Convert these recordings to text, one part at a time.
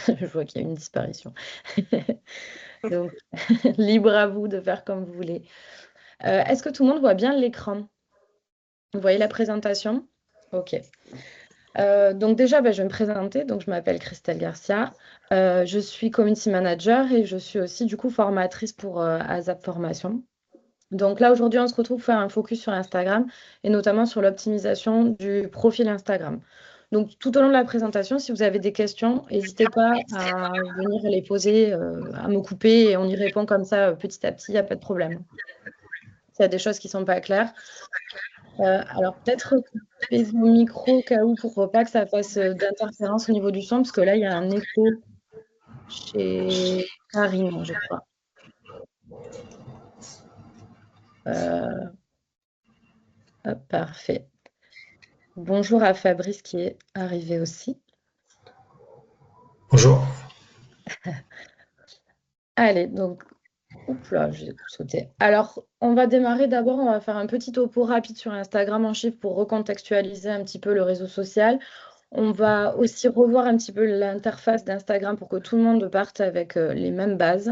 Je vois qu'il y a une disparition. Donc, libre à vous de faire comme vous voulez. Est-ce que tout le monde voit bien l'écran? Vous voyez la présentation? Ok. Donc déjà, je vais me présenter. Donc, je m'appelle Christelle Garcia. Je suis community manager et je suis aussi du coup formatrice pour ASAP Formation. Donc là, aujourd'hui, on se retrouve pour faire un focus sur Instagram et notamment sur l'optimisation du profil Instagram. Donc tout au long de la présentation, si vous avez des questions, n'hésitez pas à venir les poser, à me couper et on y répond comme ça petit à petit, il n'y a pas de problème. S'il y a des choses qui ne sont pas claires. Alors peut-être couper vos micros au cas où pour pas que ça fasse d'interférence au niveau du son, parce que là, il y a un écho chez Karine, je crois. Euh, Hop, parfait. Bonjour à Fabrice qui est arrivé aussi. Bonjour. Allez, donc, oups là, j'ai sauté. Alors, on va démarrer d'abord, on va faire un petit topo rapide sur Instagram en chiffres pour recontextualiser un petit peu le réseau social. On va aussi revoir un petit peu l'interface d'Instagram pour que tout le monde parte avec les mêmes bases.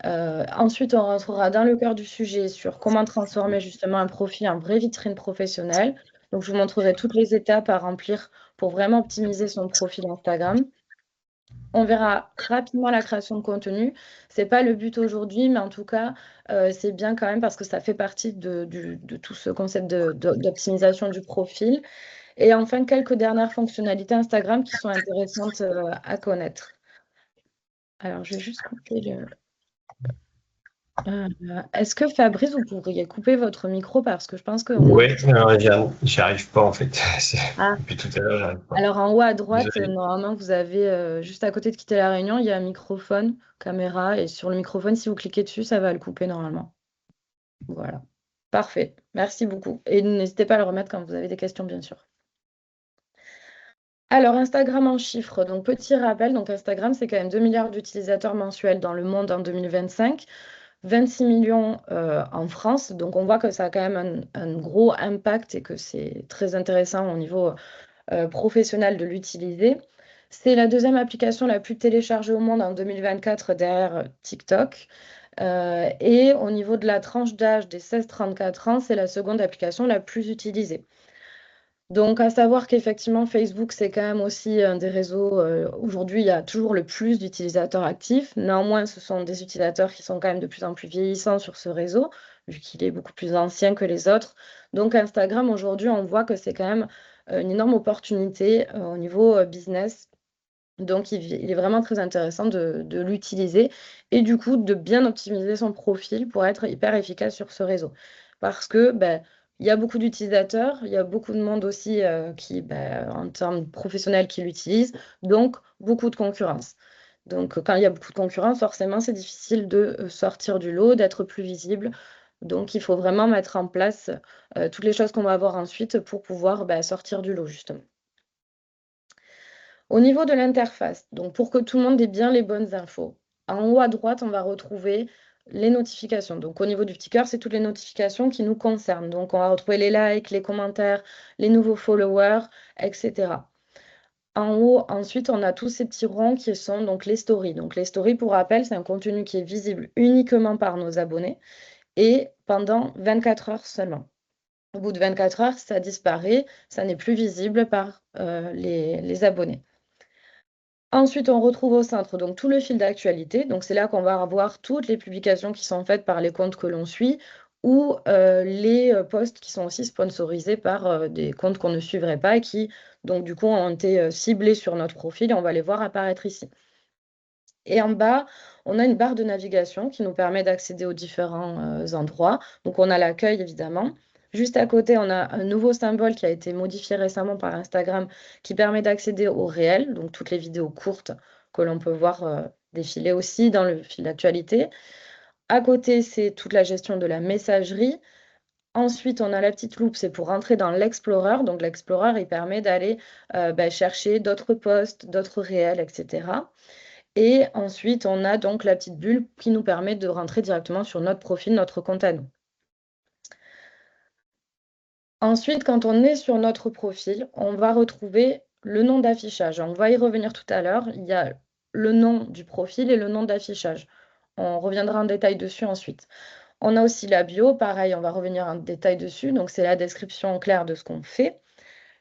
Ensuite, on rentrera dans le cœur du sujet sur comment transformer justement un profil en vraie vitrine professionnelle. Donc, je vous montrerai toutes les étapes à remplir pour vraiment optimiser son profil Instagram. On verra rapidement la création de contenu. C'est pas le but aujourd'hui, mais en tout cas, c'est bien quand même parce que ça fait partie de tout ce concept d'optimisation du profil. Et enfin, quelques dernières fonctionnalités Instagram qui sont intéressantes à connaître. Alors, je vais juste couper le. Est-ce que Fabrice, vous pourriez couper votre micro parce que je pense qu'on a. Ouais, j'y arrive pas en fait. Ah, Depuis tout à l'heure, j'arrive pas. alors en haut à droite, Désolé. normalement, vous avez juste à côté de quitter la réunion, il y a un microphone, caméra, et sur le microphone, si vous cliquez dessus, ça va le couper normalement. Voilà. Parfait. Merci beaucoup. Et n'hésitez pas à le remettre quand vous avez des questions, bien sûr. Alors, Instagram en chiffres. Donc, petit rappel, donc Instagram, c'est quand même 2 milliards d'utilisateurs mensuels dans le monde en 2025, 26 millions en France. Donc, on voit que ça a quand même un gros impact et que c'est très intéressant au niveau professionnel de l'utiliser. C'est la deuxième application la plus téléchargée au monde en 2024 derrière TikTok. Et au niveau de la tranche d'âge des 16-34 ans, c'est la seconde application la plus utilisée. Donc, à savoir qu'effectivement, Facebook, c'est quand même aussi un des réseaux. Aujourd'hui, il y a toujours le plus d'utilisateurs actifs. Néanmoins, ce sont des utilisateurs qui sont quand même de plus en plus vieillissants sur ce réseau, vu qu'il est beaucoup plus ancien que les autres. Donc, Instagram, aujourd'hui, on voit que c'est quand même une énorme opportunité au niveau business. Donc, il est vraiment très intéressant de l'utiliser et du coup de bien optimiser son profil pour être hyper efficace sur ce réseau. Parce que il y a beaucoup d'utilisateurs, il y a beaucoup de monde aussi qui, en termes professionnels, qui l'utilisent, donc beaucoup de concurrence. Donc, quand il y a beaucoup de concurrence, forcément, c'est difficile de sortir du lot, d'être plus visible. Donc, il faut vraiment mettre en place toutes les choses qu'on va avoir ensuite pour pouvoir sortir du lot, justement. Au niveau de l'interface, donc pour que tout le monde ait bien les bonnes infos, en haut à droite, on va retrouver les notifications. Donc au niveau du petit cœur, c'est toutes les notifications qui nous concernent. Donc on va retrouver les likes, les commentaires, les nouveaux followers, etc. En haut, ensuite, on a tous ces petits ronds qui sont donc les stories. Donc les stories, pour rappel, c'est un contenu qui est visible uniquement par nos abonnés et pendant 24 heures seulement. Au bout de 24 heures, ça disparaît, ça n'est plus visible par les abonnés. Ensuite, on retrouve au centre donc tout le fil d'actualité. Donc, c'est là qu'on va avoir toutes les publications qui sont faites par les comptes que l'on suit ou les posts qui sont aussi sponsorisés par des comptes qu'on ne suivrait pas et qui, donc, du coup, ont été ciblés sur notre profil et on va les voir apparaître ici. Et en bas, on a une barre de navigation qui nous permet d'accéder aux différents endroits. Donc, on a l'accueil, évidemment. Juste à côté, on a un nouveau symbole qui a été modifié récemment par Instagram qui permet d'accéder au réel, donc toutes les vidéos courtes que l'on peut voir défiler aussi dans le fil d'actualité. À côté, c'est toute la gestion de la messagerie. Ensuite, on a la petite loupe, c'est pour rentrer dans l'Explorer. Donc, l'Explorer, il permet d'aller chercher d'autres posts, d'autres réels, etc. Et ensuite, on a donc la petite bulle qui nous permet de rentrer directement sur notre profil, notre compte à nous. Ensuite, quand on est sur notre profil, on va retrouver le nom d'affichage. On va y revenir tout à l'heure. Il y a le nom du profil et le nom d'affichage. On reviendra en détail dessus ensuite. On a aussi la bio, pareil, on va revenir en détail dessus. Donc, c'est la description claire de ce qu'on fait.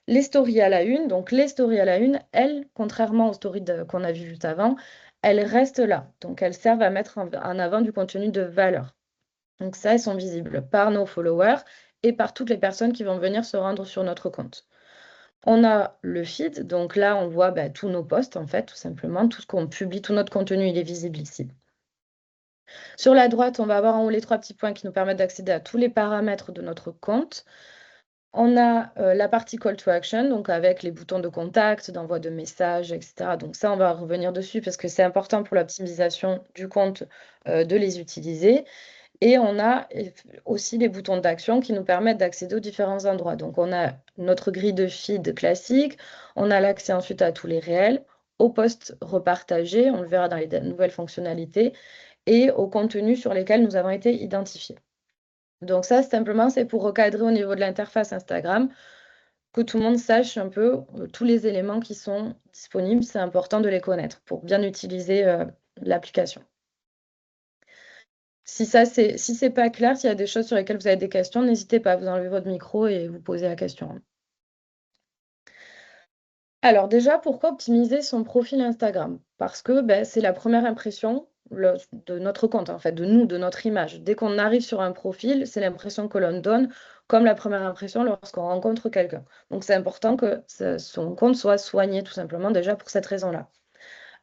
Les stories à la une, donc les stories à la une, elles, contrairement aux stories qu'on a vues juste avant, elles restent là. Donc, elles servent à mettre en avant du contenu de valeur. Donc ça, elles sont visibles par nos followers et par toutes les personnes qui vont venir se rendre sur notre compte. On a le feed, donc là, on voit tous nos posts, en fait, tout simplement. Tout ce qu'on publie, tout notre contenu, il est visible ici. Sur la droite, on va avoir en haut les 3 petits points qui nous permettent d'accéder à tous les paramètres de notre compte. On a la partie Call to Action, donc avec les boutons de contact, d'envoi de messages, etc. Donc ça, on va revenir dessus parce que c'est important pour l'optimisation du compte de les utiliser. Et on a aussi les boutons d'action qui nous permettent d'accéder aux différents endroits. Donc on a notre grille de feed classique, on a l'accès ensuite à tous les réels, aux posts repartagés, on le verra dans les nouvelles fonctionnalités, et aux contenus sur lesquels nous avons été identifiés. Donc ça, simplement, c'est pour recadrer au niveau de l'interface Instagram, que tout le monde sache un peu tous les éléments qui sont disponibles. C'est important de les connaître pour bien utiliser l'application. Si c'est pas clair, s'il y a des choses sur lesquelles vous avez des questions, n'hésitez pas à vous enlever votre micro et vous poser la question. Alors déjà, pourquoi optimiser son profil Instagram? Parce que c'est la première impression de notre compte, en fait, de nous, de notre image. Dès qu'on arrive sur un profil, c'est l'impression que l'on donne, comme la première impression lorsqu'on rencontre quelqu'un. Donc c'est important que son compte soit soigné, tout simplement, déjà pour cette raison-là.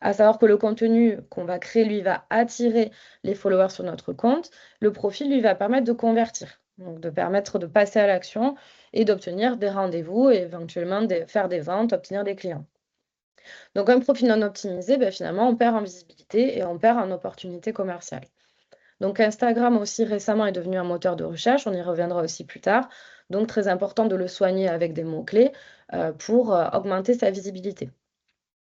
À savoir que le contenu qu'on va créer, lui, va attirer les followers sur notre compte. Le profil, lui, va permettre de convertir, donc de permettre de passer à l'action et d'obtenir des rendez-vous et éventuellement faire des ventes, obtenir des clients. Donc un profil non optimisé, finalement, on perd en visibilité et on perd en opportunité commerciale. Donc Instagram aussi récemment est devenu un moteur de recherche, on y reviendra aussi plus tard. Donc très important de le soigner avec des mots-clés pour augmenter sa visibilité.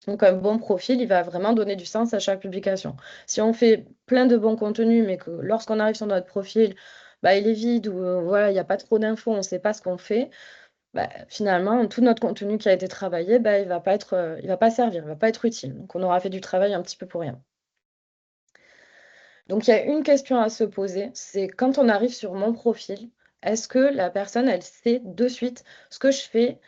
Donc un bon profil, il va vraiment donner du sens à chaque publication. Si on fait plein de bons contenus, mais que lorsqu'on arrive sur notre profil, il est vide ou voilà, il n'y a pas trop d'infos, on ne sait pas ce qu'on fait, finalement, tout notre contenu qui a été travaillé, il va pas servir, il va pas être utile. Donc on aura fait du travail un petit peu pour rien. Donc il y a une question à se poser, c'est quand on arrive sur mon profil, est-ce que la personne, elle sait de suite ce que je fais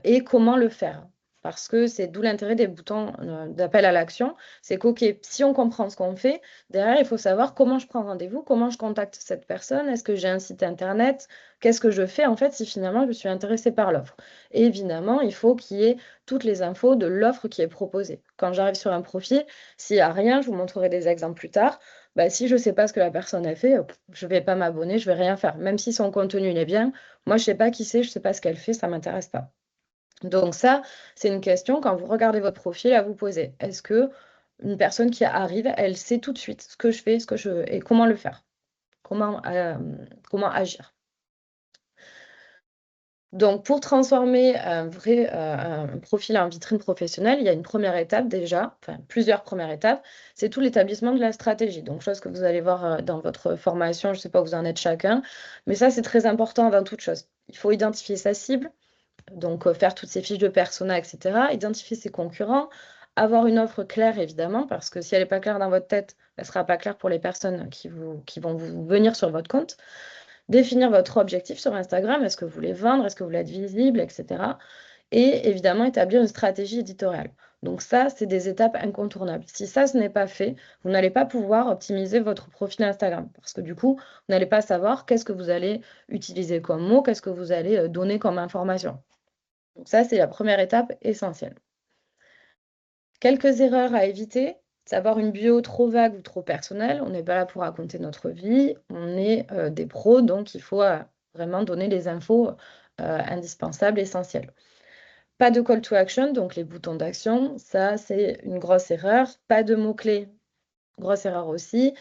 et comment le faire? Parce que c'est d'où l'intérêt des boutons d'appel à l'action. C'est qu'OK, si on comprend ce qu'on fait, derrière, il faut savoir comment je prends rendez-vous, comment je contacte cette personne, est-ce que j'ai un site internet, qu'est-ce que je fais en fait si finalement je suis intéressée par l'offre. Et évidemment, il faut qu'il y ait toutes les infos de l'offre qui est proposée. Quand j'arrive sur un profil, s'il n'y a rien, je vous montrerai des exemples plus tard. Si je ne sais pas ce que la personne a fait, je ne vais pas m'abonner, je ne vais rien faire. Même si son contenu il est bien, moi je ne sais pas qui c'est, je ne sais pas ce qu'elle fait, ça ne m'intéresse pas. Donc ça, c'est une question, quand vous regardez votre profil, à vous poser. Est-ce que une personne qui arrive, elle sait tout de suite ce que je fais, et comment le faire? Comment agir? Donc, pour transformer un profil en vitrine professionnelle, il y a une première étape déjà, enfin plusieurs premières étapes, c'est tout l'établissement de la stratégie. Donc, chose que vous allez voir dans votre formation, je ne sais pas où vous en êtes chacun, mais ça, c'est très important avant toute chose. Il faut identifier sa cible, donc faire toutes ces fiches de persona, etc. Identifier ses concurrents, avoir une offre claire, évidemment, parce que si elle n'est pas claire dans votre tête, elle ne sera pas claire pour les personnes qui vont venir sur votre compte. Définir votre objectif sur Instagram, est-ce que vous voulez vendre, est-ce que vous voulez être visible, etc. Et évidemment, établir une stratégie éditoriale. Donc ça, c'est des étapes incontournables. Si ça, ce n'est pas fait, vous n'allez pas pouvoir optimiser votre profil Instagram parce que du coup, vous n'allez pas savoir qu'est-ce que vous allez utiliser comme mot, qu'est-ce que vous allez donner comme information. Donc ça, c'est la première étape essentielle. Quelques erreurs à éviter. Savoir une bio trop vague ou trop personnelle. On n'est pas là pour raconter notre vie. On est des pros, donc il faut vraiment donner les infos indispensables, essentielles. Pas de call to action, donc les boutons d'action. Ça, c'est une grosse erreur. Pas de mots-clés. Grosse erreur aussi.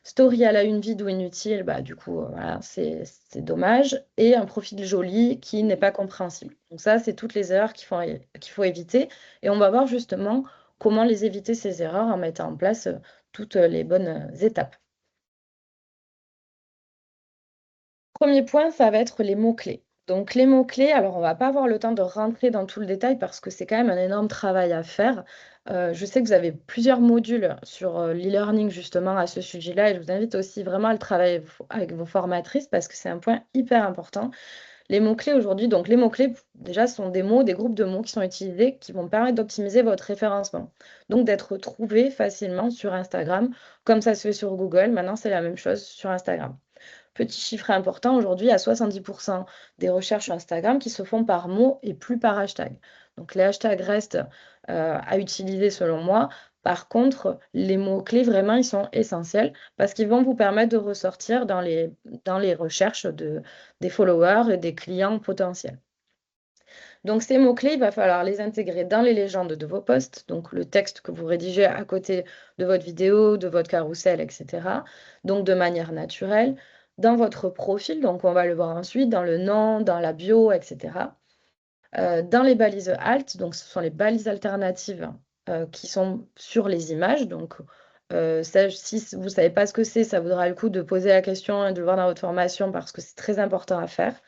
Story à la une vide ou inutile, du coup, voilà, c'est dommage. Et un profil joli qui n'est pas compréhensible. Donc ça, c'est toutes les erreurs qu'il faut éviter. Et on va voir justement comment les éviter, ces erreurs, en mettant en place toutes les bonnes étapes. Premier point, ça va être les mots-clés. Donc les mots-clés, alors on va pas avoir le temps de rentrer dans tout le détail parce que c'est quand même un énorme travail à faire. Je sais que vous avez plusieurs modules sur l'e-learning justement à ce sujet-là et je vous invite aussi vraiment à le travailler avec vos formatrices parce que c'est un point hyper important. Les mots-clés aujourd'hui, donc les mots-clés déjà sont des mots, des groupes de mots qui sont utilisés qui vont permettre d'optimiser votre référencement. Donc d'être trouvé facilement sur Instagram, comme ça se fait sur Google. Maintenant, c'est la même chose sur Instagram. Petit chiffre important, aujourd'hui, il y a 70% des recherches sur Instagram qui se font par mot et plus par hashtag. Donc les hashtags restent à utiliser selon moi. Par contre, les mots-clés, vraiment, ils sont essentiels parce qu'ils vont vous permettre de ressortir dans les recherches des followers et des clients potentiels. Donc ces mots-clés, il va falloir les intégrer dans les légendes de vos posts, donc le texte que vous rédigez à côté de votre vidéo, de votre carrousel, etc. Donc de manière naturelle, dans votre profil, donc on va le voir ensuite, dans le nom, dans la bio, etc. Dans les balises alt, donc ce sont les balises alternatives qui sont sur les images. Donc ça, si vous ne savez pas ce que c'est, ça vaudra le coup de poser la question et de le voir dans votre formation parce que c'est très important à faire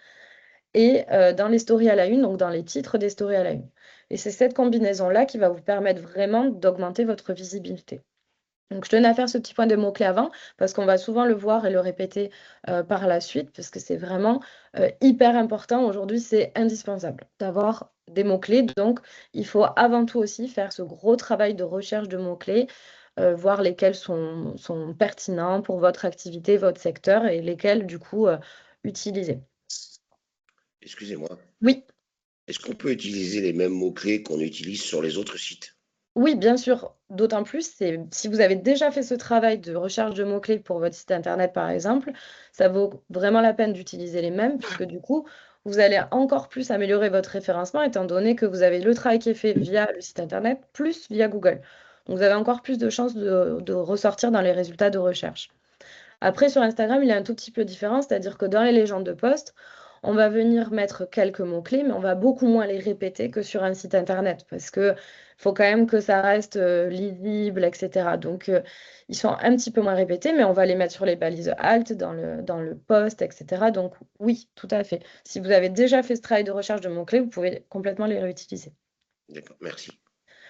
et dans les stories à la une, donc dans les titres des stories à la une. Et c'est cette combinaison-là qui va vous permettre vraiment d'augmenter votre visibilité. Donc, je tenais à faire ce petit point de mots-clés avant, parce qu'on va souvent le voir et le répéter par la suite, parce que c'est vraiment hyper important. Aujourd'hui, c'est indispensable d'avoir des mots-clés. Donc, il faut avant tout aussi faire ce gros travail de recherche de mots-clés, voir lesquels sont pertinents pour votre activité, votre secteur, et lesquels, du coup, utiliser. Excusez-moi. Oui. Est-ce qu'on peut utiliser les mêmes mots-clés qu'on utilise sur les autres sites? Oui, bien sûr. D'autant plus, si vous avez déjà fait ce travail de recherche de mots-clés pour votre site internet, par exemple, ça vaut vraiment la peine d'utiliser les mêmes, puisque du coup, vous allez encore plus améliorer votre référencement, étant donné que vous avez le travail qui est fait via le site internet, plus via Google. Donc, vous avez encore plus de chances de ressortir dans les résultats de recherche. Après, sur Instagram, il est un tout petit peu différent, c'est-à-dire que dans les légendes de poste, on va venir mettre quelques mots-clés, mais on va beaucoup moins les répéter que sur un site internet, parce que faut quand même que ça reste lisible, etc. Donc, ils sont un petit peu moins répétés, mais on va les mettre sur les balises alt, dans le post, etc. Donc, oui, tout à fait. Si vous avez déjà fait ce travail de recherche de mots-clés, vous pouvez complètement les réutiliser. D'accord, merci.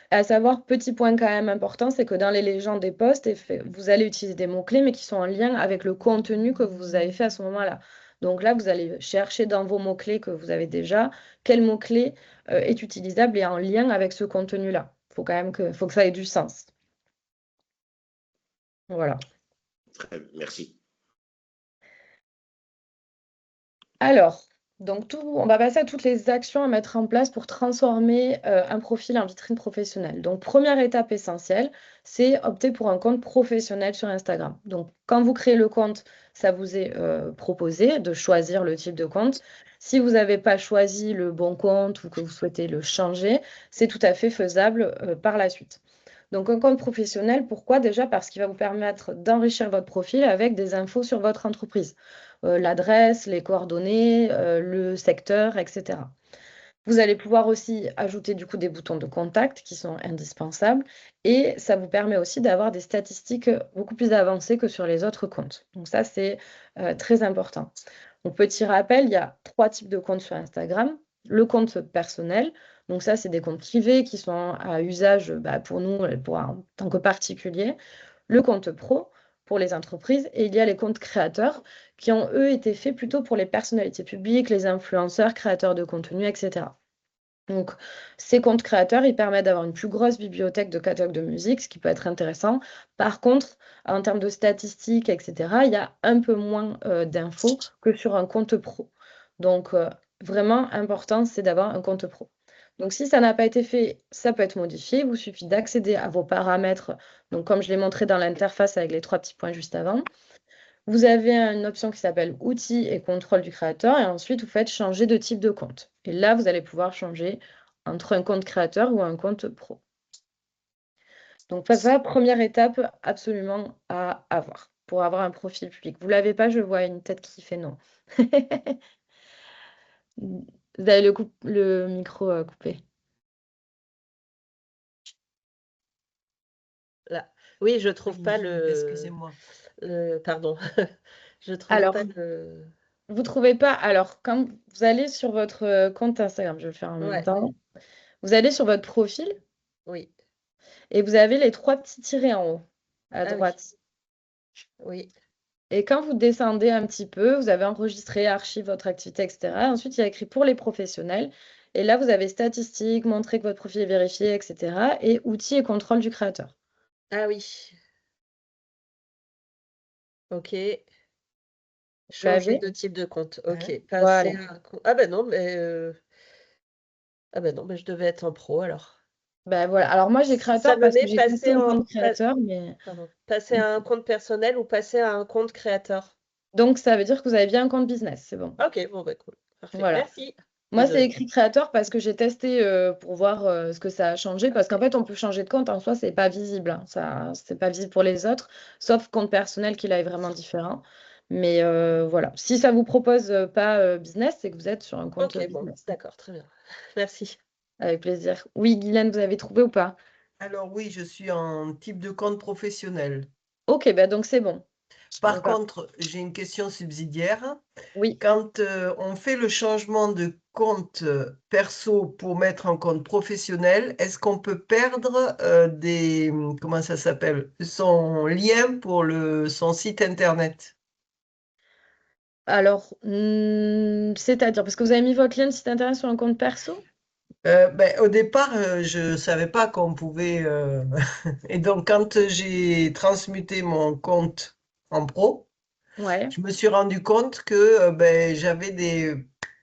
À savoir, petit point quand même important, c'est que dans les légendes des posts, vous allez utiliser des mots-clés, mais qui sont en lien avec le contenu que vous avez fait à ce moment-là. Donc là, vous allez chercher dans vos mots-clés que vous avez déjà, quel mot-clé est utilisable et en lien avec ce contenu-là. Faut que ça ait du sens. Voilà. Très, merci. Alors, donc on va passer à toutes les actions à mettre en place pour transformer un profil en vitrine professionnelle. Donc, première étape essentielle, c'est opter pour un compte professionnel sur Instagram. Donc, quand vous créez le compte, ça vous est proposé de choisir le type de compte. Si vous n'avez pas choisi le bon compte ou que vous souhaitez le changer, c'est tout à fait faisable par la suite. Donc, un compte professionnel, pourquoi? Déjà parce qu'il va vous permettre d'enrichir votre profil avec des infos sur votre entreprise, l'adresse, les coordonnées, le secteur, etc. Vous allez pouvoir aussi ajouter du coup des boutons de contact qui sont indispensables et ça vous permet aussi d'avoir des statistiques beaucoup plus avancées que sur les autres comptes. Donc ça, c'est très important. Donc petit rappel, il y a 3 types de comptes sur Instagram. Le compte personnel, donc ça, c'est des comptes privés qui sont à usage pour nous, en tant que particulier. Le compte pro pour les entreprises et il y a les comptes créateurs qui ont, eux, été faits plutôt pour les personnalités publiques, les influenceurs, créateurs de contenu, etc. Donc, ces comptes créateurs, ils permettent d'avoir une plus grosse bibliothèque de catalogues de musique, ce qui peut être intéressant. Par contre, en termes de statistiques, etc., il y a un peu moins d'infos que sur un compte pro. Donc, vraiment important, c'est d'avoir un compte pro. Donc, si ça n'a pas été fait, ça peut être modifié. Il vous suffit d'accéder à vos paramètres, donc comme je l'ai montré dans l'interface avec les 3 petits points juste avant. Vous avez une option qui s'appelle Outils et contrôle du créateur et ensuite vous faites changer de type de compte. Et là, vous allez pouvoir changer entre un compte créateur ou un compte pro. Donc ça, première étape absolument à avoir pour avoir un profil public. Vous ne l'avez pas, je vois une tête qui fait non. Vous avez le micro coupé. Là. Oui, je trouve pas Allez-y, le. excusez-moi. Pardon. Je trouve Alors, pas le. Vous trouvez pas? Alors, quand vous allez sur votre compte Instagram, je vais le faire en même Ouais, temps. Vous allez sur votre profil oui. et vous avez les 3 petits tirets en haut, à Ah oui, droite. oui. Et quand vous descendez un petit peu, vous avez enregistré, archive votre activité, etc. Ensuite, il y a écrit pour les professionnels. Et là, vous avez statistiques, montrer que votre profil est vérifié, etc. Et outils et contrôle du créateur. Ah oui. OK. Vous Changer l'avez? de type de compte. OK. Ouais. Passer Voilà. à un compte. Ah ben non, je devais être en pro alors. Ben voilà. Alors moi, j'ai Ça créateur me parce que met j'ai testé passer un en compte créateur, mais pardon, passer à un compte personnel ou passer à un compte créateur? donc ça veut dire que vous avez bien un compte business, c'est bon. OK, bon bah cool. Parfait. Voilà. Merci. Moi, c'est écrit créateur parce que j'ai testé pour voir ce que ça a changé. Parce qu'en fait, on peut changer de compte. En soi, c'est pas visible, hein. Ça, c'est pas visible pour les autres, sauf compte personnel qui là est vraiment différent. Mais voilà. Si ça vous propose pas business, c'est que vous êtes sur un compte OK, bon, business. d'accord, très bien. Merci. Avec plaisir. Oui, Guylaine, vous avez trouvé ou pas? Alors oui, je suis en type de compte professionnel. Ok, bah donc c'est bon. Par Donc, ah, contre, j'ai une question subsidiaire. oui. Quand on fait le changement de compte perso pour mettre un compte professionnel, est-ce qu'on peut perdre comment ça s'appelle, son lien pour son site internet? Alors, c'est-à-dire, parce que vous avez mis votre lien de site internet sur un compte perso? Au départ, je ne savais pas qu'on pouvait. Et donc, quand j'ai transmuté mon compte en pro, Ouais. je me suis rendu compte que j'avais des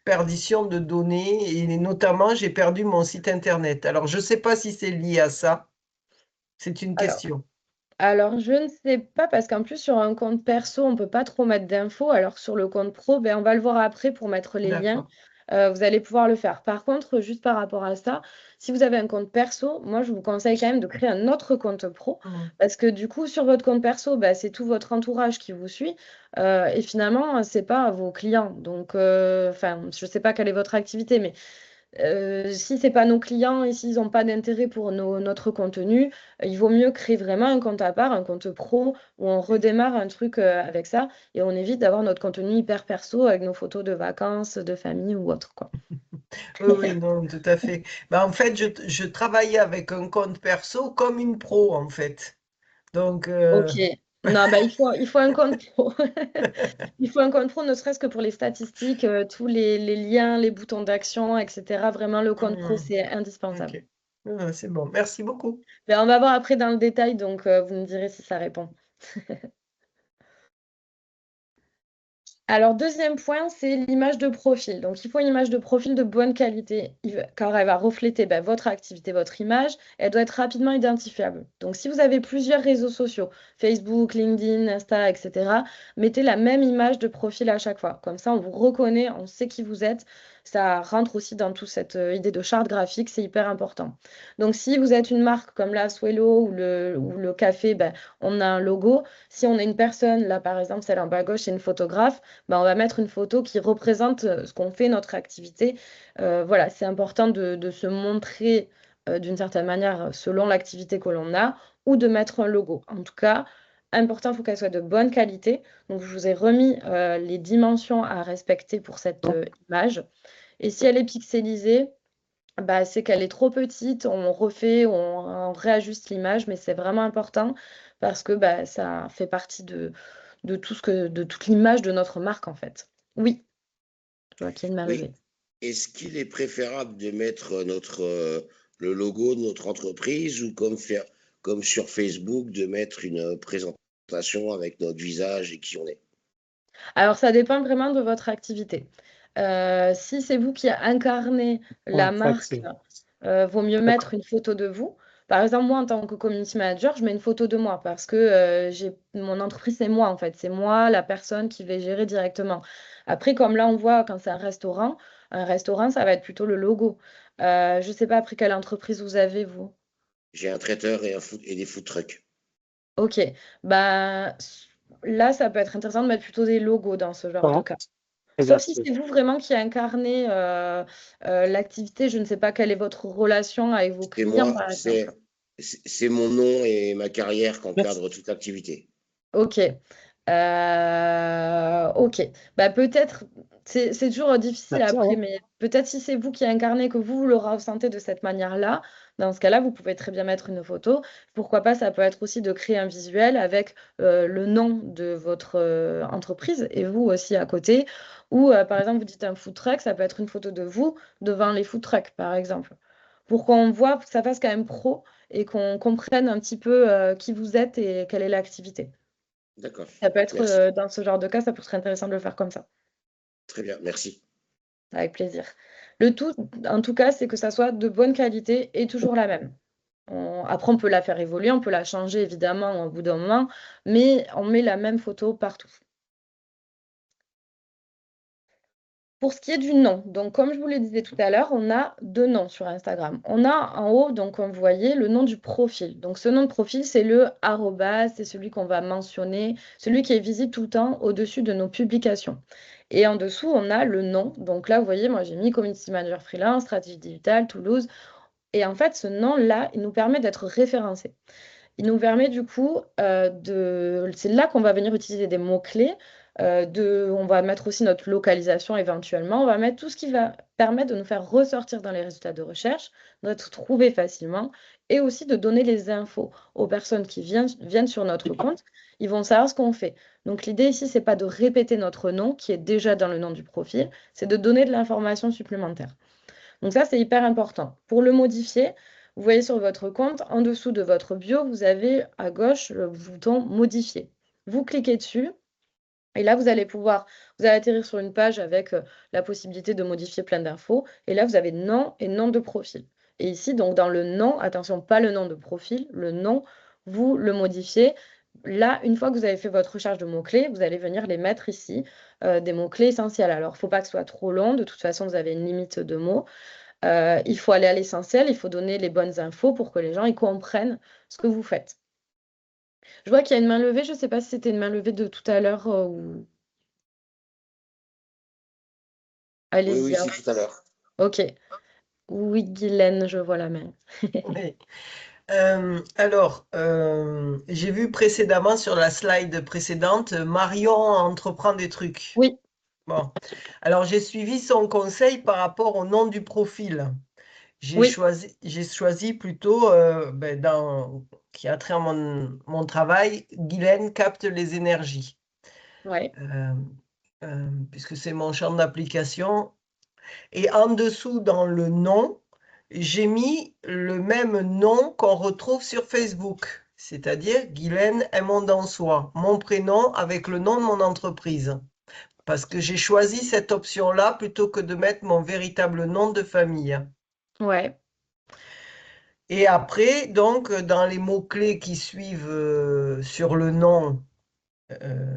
perditions de données et notamment, j'ai perdu mon site internet. Alors, je ne sais pas si c'est lié à ça. C'est une Alors, question. Alors, je ne sais pas parce qu'en plus, sur un compte perso, on ne peut pas trop mettre d'infos. Alors, sur le compte pro, ben, on va le voir après pour mettre les liens. D'accord. Vous allez pouvoir le faire. Par contre, juste par rapport à ça, si vous avez un compte perso, moi, je vous conseille quand même de créer un autre compte pro Mhm. parce que du coup, sur votre compte perso, ben, c'est tout votre entourage qui vous suit et finalement, ce n'est pas vos clients. Donc, enfin, je ne sais pas quelle est votre activité, mais si c'est pas nos clients et s'ils n'ont pas d'intérêt pour notre contenu, il vaut mieux créer vraiment un compte à part, un compte pro où on redémarre un truc avec ça et on évite d'avoir notre contenu hyper perso avec nos photos de vacances, de famille ou autre, quoi. Oui, oui, non, tout à fait. En fait, je travaillais avec un compte perso comme une pro, en fait. Donc, Ok. Non, bah, il faut un compte pro. Il faut un compte pro, ne serait-ce que pour les statistiques, tous les liens, les boutons d'action, etc. Vraiment, le compte pro, c'est indispensable. ok. C'est bon. Merci beaucoup. Ben, on va voir après dans le détail, donc vous me direz si ça répond. Alors, deuxième point, c'est l'image de profil. Donc, il faut une image de profil de bonne qualité, car elle va refléter ben, votre activité, votre image. Elle doit être rapidement identifiable. Donc, si vous avez plusieurs réseaux sociaux, Facebook, LinkedIn, Insta, etc., mettez la même image de profil à chaque fois. Comme ça, on vous reconnaît, on sait qui vous êtes. Ça rentre aussi dans toute cette idée de charte graphique, c'est hyper important. Donc, si vous êtes une marque comme la Swello ou le café, ben, on a un logo. Si on est une personne, là par exemple, celle en bas à gauche, c'est une photographe, ben, on va mettre une photo qui représente ce qu'on fait, notre activité. Voilà, c'est important de se montrer d'une certaine manière selon l'activité que l'on a ou de mettre un logo. En tout cas, important, il faut qu'elle soit de bonne qualité. Donc, je vous ai remis les dimensions à respecter pour cette image. Et si elle est pixelisée, bah, c'est qu'elle est trop petite, on refait, on réajuste l'image, mais c'est vraiment important parce que bah, ça fait partie de toute l'image de notre marque en fait. Oui, je vois qu'il m'est Oui. arrivé. Est-ce qu'il est préférable de mettre le logo de notre entreprise ou comme sur Facebook, de mettre une présentation avec notre visage et qui on est? Alors, ça dépend vraiment de votre activité. Si c'est vous qui incarnez la marque, vaut mieux mettre une photo de vous. Par exemple, moi, en tant que community manager, je mets une photo de moi parce que mon entreprise, c'est moi, en fait. C'est moi, la personne qui vais gérer directement. Après, comme là, on voit quand c'est un restaurant, ça va être plutôt le logo. Je ne sais pas après quelle entreprise vous avez, vous. J'ai un traiteur et des food trucks. Ok. Bah, là, ça peut être intéressant de mettre plutôt des logos dans ce genre de cas. Sauf si c'est vous vraiment qui incarnez l'activité. Je ne sais pas quelle est votre relation avec vos C'est clients, moi, par exemple. c'est mon nom et ma carrière qu'encadre toute l'activité. Ok. Ok, bah peut-être, c'est toujours difficile Merci, après, hein. mais peut-être si c'est vous qui incarnez, que vous le ressentez de cette manière-là, dans ce cas-là, vous pouvez très bien mettre une photo. Pourquoi pas, ça peut être aussi de créer un visuel avec le nom de votre entreprise et vous aussi à côté. Ou par exemple, vous dites un food truck, ça peut être une photo de vous devant les food trucks, par exemple. Pour qu'on voit, que ça fasse quand même pro et qu'on comprenne un petit peu qui vous êtes et quelle est l'activité. D'accord. Ça peut être, Merci. dans ce genre de cas, ça peut être intéressant de le faire comme ça, Très bien. Merci. avec plaisir. Le tout, en tout cas, c'est que ça soit de bonne qualité et toujours la même. Après, on peut la faire évoluer, on peut la changer évidemment au bout d'un moment, mais on met la même photo partout. Pour ce qui est du nom, donc comme je vous le disais tout à l'heure, on a deux noms sur Instagram. On a en haut, donc comme vous voyez, le nom du profil. Donc ce nom de profil, c'est le arrobas, c'est celui qu'on va mentionner, celui qui est visible tout le temps au-dessus de nos publications. Et en dessous, on a le nom. Donc là, vous voyez, moi j'ai mis Community Manager Freelance, Stratégie Digitale, Toulouse. Et en fait, ce nom-là, il nous permet d'être référencé. Il nous permet du coup c'est là qu'on va venir utiliser des mots-clés. On va mettre aussi notre localisation éventuellement. On va mettre tout ce qui va permettre de nous faire ressortir dans les résultats de recherche, d'être trouvé facilement et aussi de donner les infos aux personnes qui viennent sur notre compte. Ils vont savoir ce qu'on fait. Donc l'idée ici, c'est pas de répéter notre nom qui est déjà dans le nom du profil, c'est de donner de l'information supplémentaire. Donc ça, c'est hyper important. Pour le modifier, vous voyez sur votre compte, en dessous de votre bio, vous avez à gauche le bouton Modifier. Vous cliquez dessus et là, vous allez atterrir sur une page avec la possibilité de modifier plein d'infos. Et là, vous avez nom et nom de profil. Et ici, donc dans le nom, attention, pas le nom de profil, le nom, vous le modifiez. Là, une fois que vous avez fait votre recherche de mots-clés, vous allez venir les mettre ici, des mots-clés essentiels. Alors, il ne faut pas que ce soit trop long. De toute façon, vous avez une limite de mots. Il faut aller à l'essentiel, il faut donner les bonnes infos pour que les gens ils comprennent ce que vous faites. Je vois qu'il y a une main levée, je ne sais pas si c'était une main levée de tout à l'heure ou... Oui, oui, Allez-y, hein. c'est tout à l'heure. Ok. Oui, Guylaine, je vois la main. Oui. Alors, j'ai vu précédemment sur la slide précédente, Marion entreprend des trucs. Oui, Bon, alors j'ai suivi son conseil par rapport au nom du profil. J'ai oui, choisi plutôt, qui a trait à mon travail, Guylaine capte les énergies. ouais. Puisque c'est mon champ d'application. Et en dessous, dans le nom, j'ai mis le même nom qu'on retrouve sur Facebook, c'est-à-dire Guylaine Un Monde en Soi, mon prénom avec le nom de mon entreprise. Parce que j'ai choisi cette option-là plutôt que de mettre mon véritable nom de famille. Ouais. Et après, donc, dans les mots-clés qui suivent sur le nom, euh,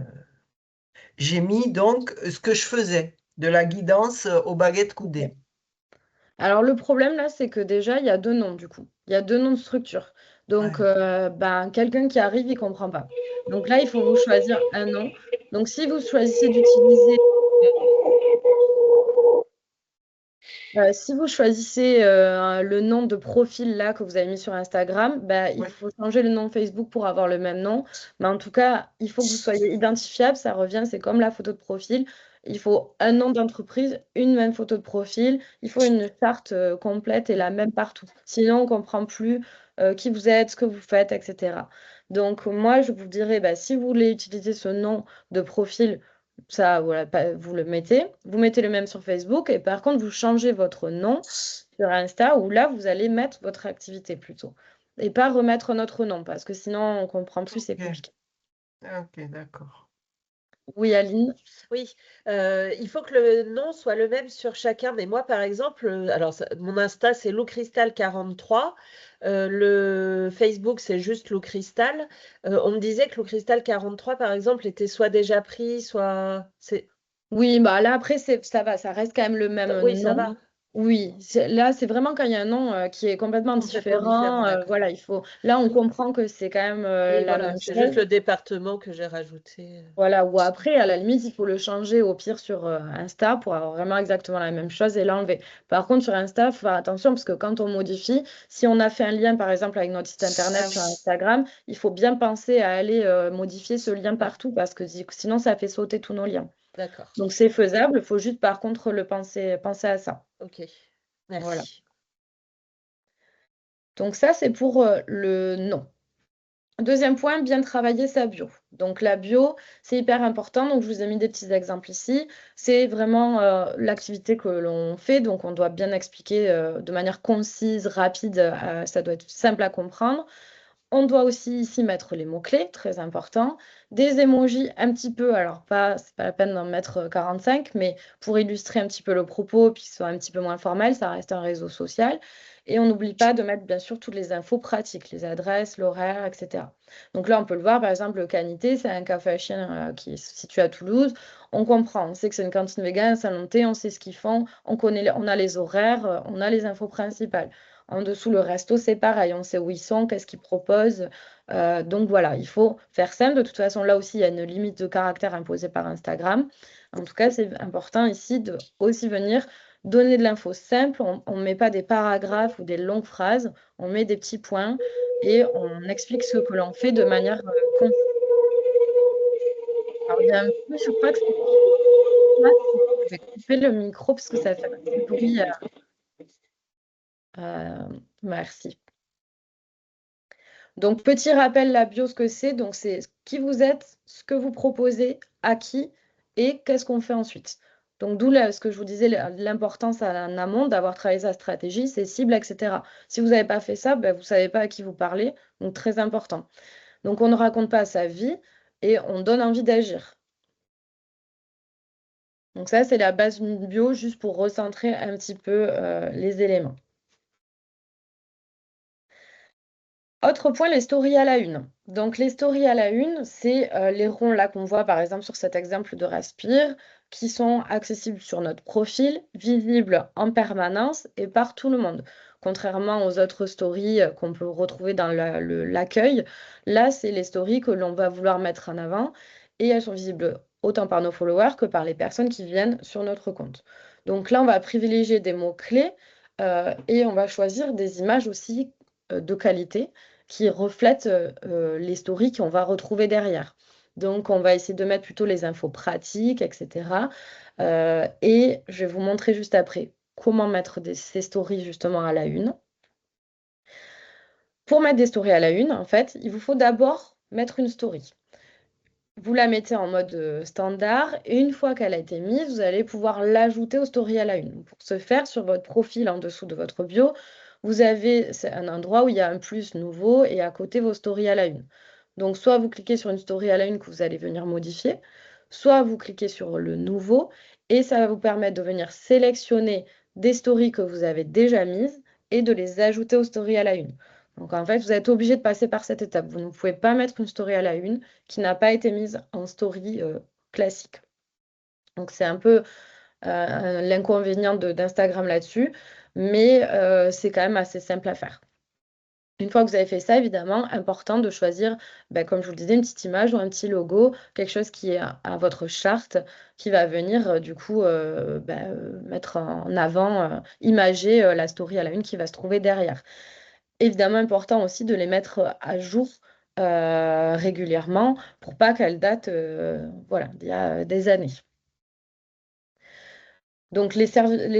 j'ai mis donc ce que je faisais, de la guidance aux baguettes coudées. Alors le problème là, c'est que déjà, il y a deux noms du coup. Il y a deux noms de structure. Donc, Ouais. ben, quelqu'un qui arrive, il ne comprend pas. Donc là, il faut vous choisir un nom. Donc si vous choisissez d'utiliser si vous choisissez le nom de profil là que vous avez mis sur Instagram, bah, il Ouais. faut changer le nom Facebook pour avoir le même nom. Mais en tout cas, il faut que vous soyez identifiable. Ça revient, c'est comme la photo de profil. Il faut un nom d'entreprise, une même photo de profil. Il faut une charte complète et la même partout. Sinon, on ne comprend plus qui vous êtes, ce que vous faites, etc. Donc, moi, je vous dirais, bah, si vous voulez utiliser ce nom de profil, ça, voilà, vous le mettez. Vous mettez le même sur Facebook et par contre, vous changez votre nom sur Insta où là, vous allez mettre votre activité plutôt. Et pas remettre notre nom parce que sinon, on comprend plus, c'est Ok, compliqué. ok, d'accord. Oui, Aline. Oui, il faut que le nom soit le même sur chacun. Mais moi, par exemple, alors mon Insta, c'est louscristal43. Le Facebook, c'est juste louscristal. On me disait que louscristal43, par exemple, était soit déjà pris, soit... Oui, bah là, après, ça va, ça reste quand même le même Oui, ça nom. va. Oui, là, c'est vraiment quand il y a un nom qui est complètement Complètement différent. différent, d'accord. Voilà, là, on comprend que c'est quand même Oui, la voilà, même c'est juste chose. le département que j'ai rajouté. Voilà, ou après, à la limite, il faut le changer au pire sur Insta pour avoir vraiment exactement la même chose et l'enlever. Par contre, sur Insta, il faut faire attention parce que quand on modifie, si on a fait un lien, par exemple, avec notre site internet Ah sur oui, Instagram, il faut bien penser à aller modifier ce lien partout parce que sinon, ça fait sauter tous nos liens. d'accord. Donc, c'est faisable, il faut juste, par contre, penser à ça. Ok, Voilà. merci. Donc, ça, c'est pour le nom. Deuxième point, bien travailler sa bio. Donc la bio, c'est hyper important. Donc je vous ai mis des petits exemples ici. C'est vraiment l'activité que l'on fait. Donc on doit bien expliquer de manière concise, rapide. Ça doit être simple à comprendre. On doit aussi ici mettre les mots-clés, très important. Des emojis un petit peu, alors c'est pas la peine d'en mettre 45, mais pour illustrer un petit peu le propos, puis que ce soit un petit peu moins formel, ça reste un réseau social. Et on n'oublie pas de mettre bien sûr toutes les infos pratiques, les adresses, l'horaire, etc. Donc là, on peut le voir, par exemple, le Canité, c'est un café à chien qui est situé à Toulouse. On comprend, on sait que c'est une cantine végane, un salon de thé, on sait ce qu'ils font, on a les horaires, on a les infos principales. En dessous, le resto, c'est pareil. On sait où ils sont, qu'est-ce qu'ils proposent. Donc voilà, il faut faire simple. De toute façon, là aussi, il y a une limite de caractère imposée par Instagram. En tout cas, c'est important ici de aussi venir donner de l'info simple. On ne met pas des paragraphes ou des longues phrases. On met des petits points et on explique ce que l'on fait de manière concise. Alors, il y a un peu, je crois que c'est je vais couper le micro parce que ça fait un petit bruit. Merci. Donc, petit rappel, la bio, ce que c'est. Donc, c'est qui vous êtes, ce que vous proposez, à qui et qu'est-ce qu'on fait ensuite. Donc, d'où ce que je vous disais, l'importance en amont d'avoir travaillé sa stratégie, ses cibles, etc. Si vous n'avez pas fait ça, ben, vous ne savez pas à qui vous parlez. Donc, très important. Donc, on ne raconte pas sa vie et on donne envie d'agir. Donc, ça, c'est la base d'une bio, juste pour recentrer un petit peu les éléments. Autre point, les stories à la une. Donc, les stories à la une, c'est les ronds là qu'on voit par exemple sur cet exemple de Respire, qui sont accessibles sur notre profil, visibles en permanence et par tout le monde. Contrairement aux autres stories qu'on peut retrouver dans l'accueil, là, c'est les stories que l'on va vouloir mettre en avant et elles sont visibles autant par nos followers que par les personnes qui viennent sur notre compte. Donc là, on va privilégier des mots-clés et on va choisir des images aussi de qualité qui reflètent les stories qu'on va retrouver derrière. Donc, on va essayer de mettre plutôt les infos pratiques, etc. Et je vais vous montrer juste après comment mettre ces stories justement à la une. Pour mettre des stories à la une, en fait, il vous faut d'abord mettre une story. Vous la mettez en mode standard et une fois qu'elle a été mise, vous allez pouvoir l'ajouter aux stories à la une. Pour ce faire, sur votre profil en dessous de votre bio, vous avez un endroit où il y a un plus nouveau et à côté vos stories à la une. Donc soit vous cliquez sur une story à la une que vous allez venir modifier, soit vous cliquez sur le nouveau et ça va vous permettre de venir sélectionner des stories que vous avez déjà mises et de les ajouter aux stories à la une. Donc en fait, vous êtes obligé de passer par cette étape. Vous ne pouvez pas mettre une story à la une qui n'a pas été mise en story classique. Donc c'est un peu l'inconvénient d'Instagram là-dessus, mais c'est quand même assez simple à faire. Une fois que vous avez fait ça, évidemment, important de choisir, comme je vous le disais, une petite image ou un petit logo, quelque chose qui est à votre charte, qui va venir du coup mettre en avant, imager la story à la une qui va se trouver derrière. Évidemment, important aussi de les mettre à jour régulièrement pour pas qu'elles datent voilà, d'il y a des années. Donc, les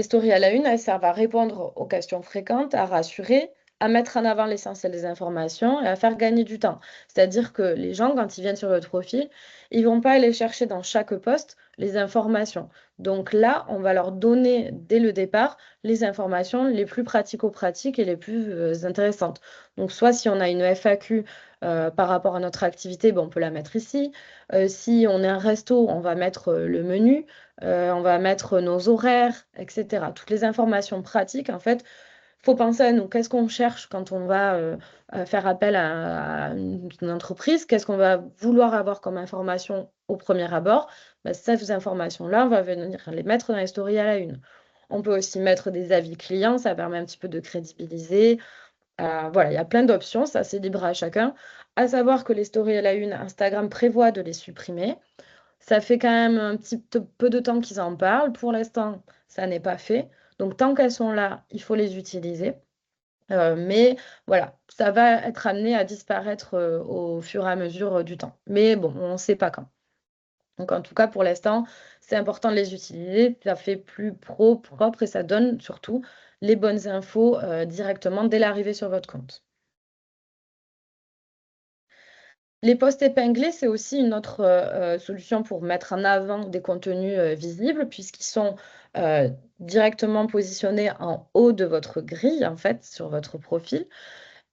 stories à la une, elles servent à répondre aux questions fréquentes, à rassurer, à mettre en avant l'essentiel des informations et à faire gagner du temps. C'est-à-dire que les gens, quand ils viennent sur votre profil, ils vont pas aller chercher dans chaque poste les informations. Donc là, on va leur donner dès le départ les informations les plus pratico-pratiques et les plus intéressantes. Donc, soit si on a une FAQ par rapport à notre activité, on peut la mettre ici. Si on est un resto, on va mettre le menu. On va mettre nos horaires, etc. Toutes les informations pratiques, en fait, il faut penser à nous. Qu'est-ce qu'on cherche quand on va faire appel à une entreprise? Qu'est-ce qu'on va vouloir avoir comme information au premier abord? Ces informations-là, on va venir les mettre dans les stories à la une. On peut aussi mettre des avis clients, ça permet un petit peu de crédibiliser. Voilà, il y a plein d'options, ça c'est libre à chacun. À savoir que les stories à la une, Instagram prévoit de les supprimer. Ça fait quand même un petit peu de temps qu'ils en parlent. Pour l'instant, ça n'est pas fait. Donc tant qu'elles sont là, il faut les utiliser. Mais voilà, ça va être amené à disparaître au fur et à mesure du temps. Mais bon, on ne sait pas quand. Donc en tout cas, pour l'instant, c'est important de les utiliser. Ça fait plus propre et ça donne surtout les bonnes infos directement dès l'arrivée sur votre compte. Les posts épinglés, c'est aussi une autre solution pour mettre en avant des contenus visibles, puisqu'ils sont directement positionnés en haut de votre grille, en fait, sur votre profil.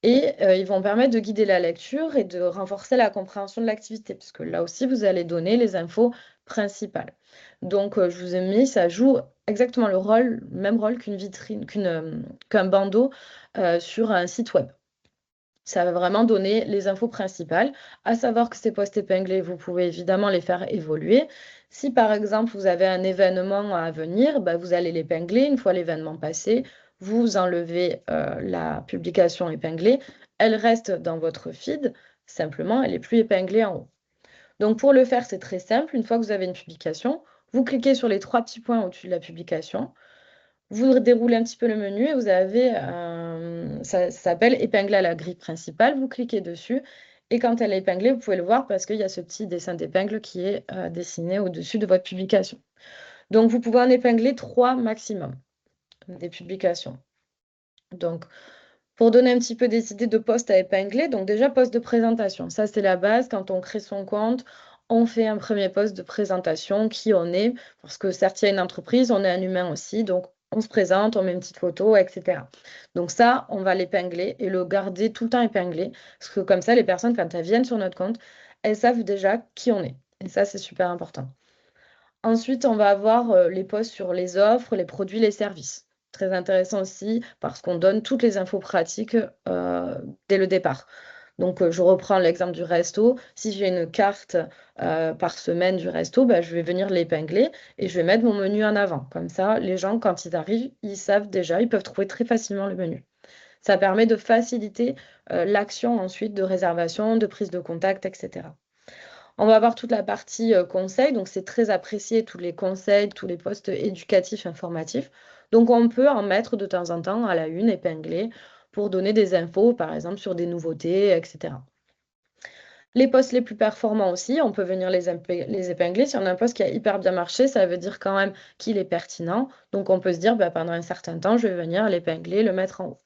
Et ils vont permettre de guider la lecture et de renforcer la compréhension de l'activité, puisque là aussi, vous allez donner les infos principales. Donc, je vous ai mis, ça joue exactement le même rôle qu'une vitrine, qu'un bandeau sur un site web. Ça va vraiment donner les infos principales, à savoir que ces posts épinglés, vous pouvez évidemment les faire évoluer. Si par exemple vous avez un événement à venir, bah, vous allez l'épingler. Une fois l'événement passé, vous enlevez la publication épinglée. Elle reste dans votre feed, simplement, elle n'est plus épinglée en haut. Donc pour le faire, c'est très simple. Une fois que vous avez une publication, vous cliquez sur les 3 petits points au-dessus de la publication. Vous déroulez un petit peu le menu et vous avez, ça s'appelle épingler à la grille principale. Vous cliquez dessus et quand elle est épinglée, vous pouvez le voir parce qu'il y a ce petit dessin d'épingle qui est dessiné au-dessus de votre publication. Donc, vous pouvez en épingler 3 maximum des publications. Donc, pour donner un petit peu des idées de posts à épingler, donc déjà, post de présentation. Ça, c'est la base. Quand on crée son compte, on fait un premier post de présentation, qui on est, parce que certes, il y a une entreprise, on est un humain aussi, donc on se présente, on met une petite photo, etc. Donc ça, on va l'épingler et le garder tout le temps épinglé, parce que comme ça, les personnes, quand elles viennent sur notre compte, elles savent déjà qui on est. Et ça, c'est super important. Ensuite, on va avoir les posts sur les offres, les produits, les services. Très intéressant aussi parce qu'on donne toutes les infos pratiques dès le départ. Donc, je reprends l'exemple du resto. Si j'ai une carte par semaine du resto, bah, je vais venir l'épingler et je vais mettre mon menu en avant. Comme ça, les gens, quand ils arrivent, ils savent déjà, ils peuvent trouver très facilement le menu. Ça permet de faciliter l'action ensuite de réservation, de prise de contact, etc. On va avoir toute la partie conseils, donc c'est très apprécié, tous les conseils, tous les posts éducatifs, informatifs. Donc on peut en mettre de temps en temps à la une, épinglée, pour donner des infos, par exemple sur des nouveautés, etc. Les posts les plus performants aussi, on peut venir les épingler. Si on a un post qui a hyper bien marché, ça veut dire quand même qu'il est pertinent. Donc on peut se dire, bah, pendant un certain temps, je vais venir l'épingler, le mettre en haut.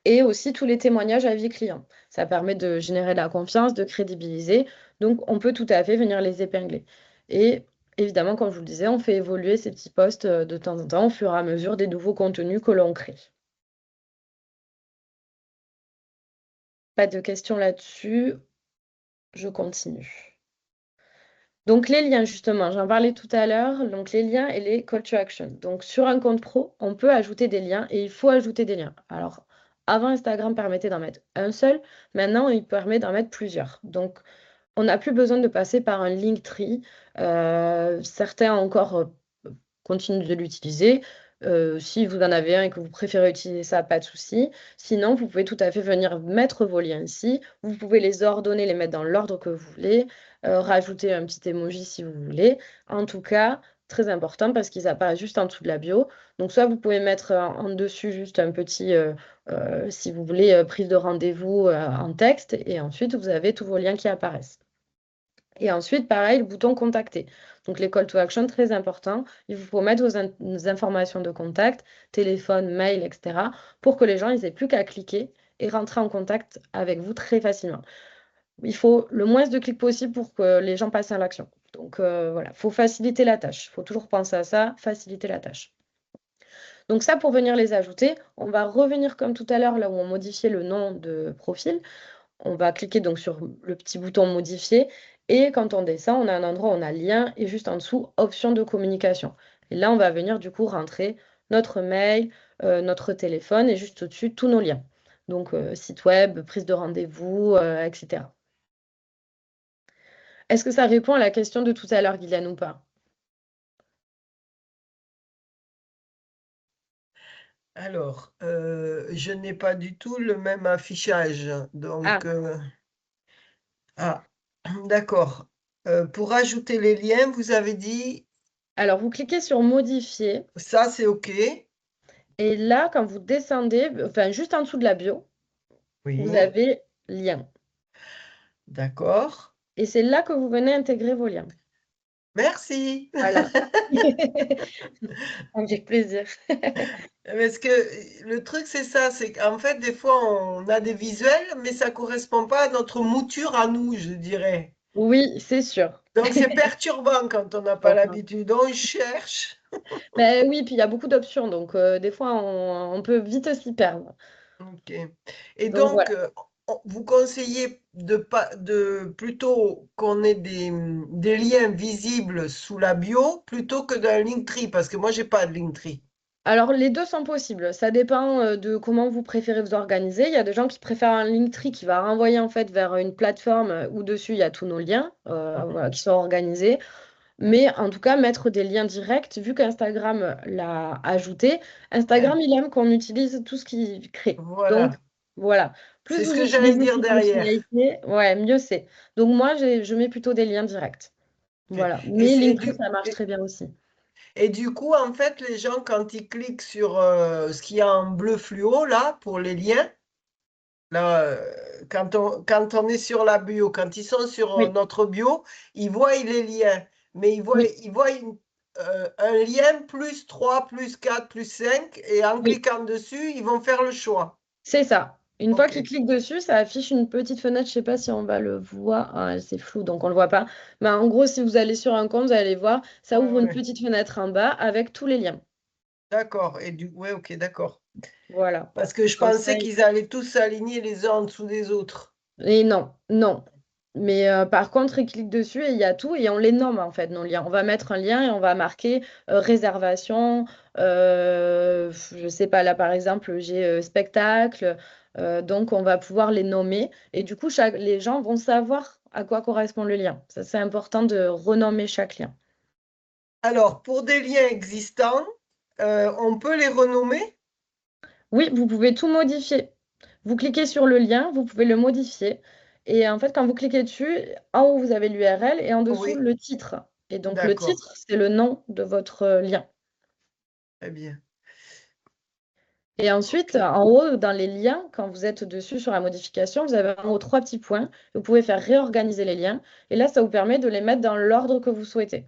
Et aussi tous les témoignages avis clients. Ça permet de générer de la confiance, de crédibiliser. Donc, on peut tout à fait venir les épingler. Et évidemment, comme je vous le disais, on fait évoluer ces petits posts de temps en temps au fur et à mesure des nouveaux contenus que l'on crée. Pas de questions là-dessus. Je continue. Donc, les liens, justement, j'en parlais tout à l'heure. Donc, les liens et les call to action. Donc, sur un compte pro, on peut ajouter des liens et il faut ajouter des liens. Alors, avant, Instagram permettait d'en mettre un seul. Maintenant, il permet d'en mettre plusieurs. Donc, on n'a plus besoin de passer par un Linktree. Certains encore continuent de l'utiliser. Si vous en avez un et que vous préférez utiliser ça, pas de souci. Sinon, vous pouvez tout à fait venir mettre vos liens ici. Vous pouvez les ordonner, les mettre dans l'ordre que vous voulez, rajouter un petit emoji si vous voulez. En tout cas, très important parce qu'ils apparaissent juste en dessous de la bio. Donc, soit vous pouvez mettre en dessus juste un petit, si vous voulez, prise de rendez-vous en texte, et ensuite vous avez tous vos liens qui apparaissent. Et ensuite, pareil, le bouton contacter. Donc les call to action, très important. Il faut mettre vos informations de contact, téléphone, mail, etc. pour que les gens n'aient plus qu'à cliquer et rentrer en contact avec vous très facilement. Il faut le moins de clics possible pour que les gens passent à l'action. Donc voilà, il faut faciliter la tâche. Il faut toujours penser à ça, faciliter la tâche. Donc ça, pour venir les ajouter, on va revenir comme tout à l'heure, là où on modifiait le nom de profil. On va cliquer donc sur le petit bouton modifier et quand on descend, on a un endroit où on a lien et juste en dessous, option de communication. Et là, on va venir du coup rentrer notre mail, notre téléphone et juste au-dessus, tous nos liens. Donc, site web, prise de rendez-vous, etc. Est-ce que ça répond à la question de tout à l'heure, Guylaine, ou pas? Alors, je n'ai pas du tout le même affichage. Donc, Ah, d'accord. Pour ajouter les liens, vous avez dit, alors vous cliquez sur modifier ça c'est OK. et là, quand vous descendez, enfin juste en dessous de la bio, vous Oui, avez lien. d'accord. Et c'est là que vous venez intégrer vos liens. Merci. Voilà. Avec plaisir. Parce que le truc, c'est ça, c'est qu'en fait, des fois, on a des visuels, mais ça correspond pas à notre mouture à nous, je dirais. Oui, c'est sûr. Donc, c'est perturbant quand on n'a pas Enfin, l'habitude. On cherche. ben oui, puis il y a beaucoup d'options, donc des fois on peut vite s'y perdre. OK. Et Donc donc, voilà. vous conseillez de plutôt qu'on ait des liens visibles sous la bio plutôt que d'un Linktree, parce que moi, j'ai pas de Linktree. Alors les deux sont possibles. Ça dépend de comment vous préférez vous organiser. Il y a des gens qui préfèrent un Linktree qui va renvoyer en fait vers une plateforme où dessus il y a tous nos liens voilà, qui sont organisés. Mais en tout cas, mettre des liens directs, vu qu'Instagram l'a ajouté, Ouais, Instagram, il aime qu'on utilise tout ce qu'il crée. Donc, voilà. voilà. Plus C'est ce vous que j'allais utilisez dire ces derrière. fonctionnalités, ouais, mieux c'est. Donc, moi, je mets plutôt des liens directs. Ok. Voilà. Et, Mais c'est Linktree, du, ça marche et, très bien aussi. et du coup, en fait, les gens, quand ils cliquent sur ce qu'il y a en bleu fluo, là, pour les liens, là, quand on est sur la bio, quand ils sont sur Oui, notre bio, ils voient les liens. Mais oui, ils voient un lien plus 3 plus 4 plus 5 et en oui. cliquant dessus, ils vont faire le choix. C'est ça. Une fois OK. qu'il clique dessus, ça affiche une petite fenêtre. Je sais pas si on va le voir. Ah, c'est flou, donc on le voit pas. Mais en gros, si vous allez sur un compte, vous allez voir, ça Ouais, ouvre une ouais. petite fenêtre en bas avec tous les liens. D'accord. Ouais, OK, d'accord. Voilà. Parce que je Comme ça. pensais qu'ils allaient tous s'aligner les uns en dessous des autres. Et non, non. Mais par contre, il clique dessus et il y a tout et on les nomme en fait, nos liens. On va mettre un lien et on va marquer réservation. Je sais pas, là par exemple, j'ai spectacle. Donc on va pouvoir les nommer et du coup, les gens vont savoir à quoi correspond le lien. Ça, c'est important de renommer chaque lien. Alors, pour des liens existants, on peut les renommer? Oui, vous pouvez tout modifier. Vous cliquez sur le lien, vous pouvez le modifier. Et en fait, quand vous cliquez dessus, en haut, vous avez l'URL et en dessous, Oui, le titre. Et donc, le d'accord. titre, c'est le nom de votre lien. Très bien. Et ensuite, OK. en haut, dans les liens, quand vous êtes dessus sur la modification, vous avez en haut trois petits points. Vous pouvez faire réorganiser les liens. Et là, ça vous permet de les mettre dans l'ordre que vous souhaitez.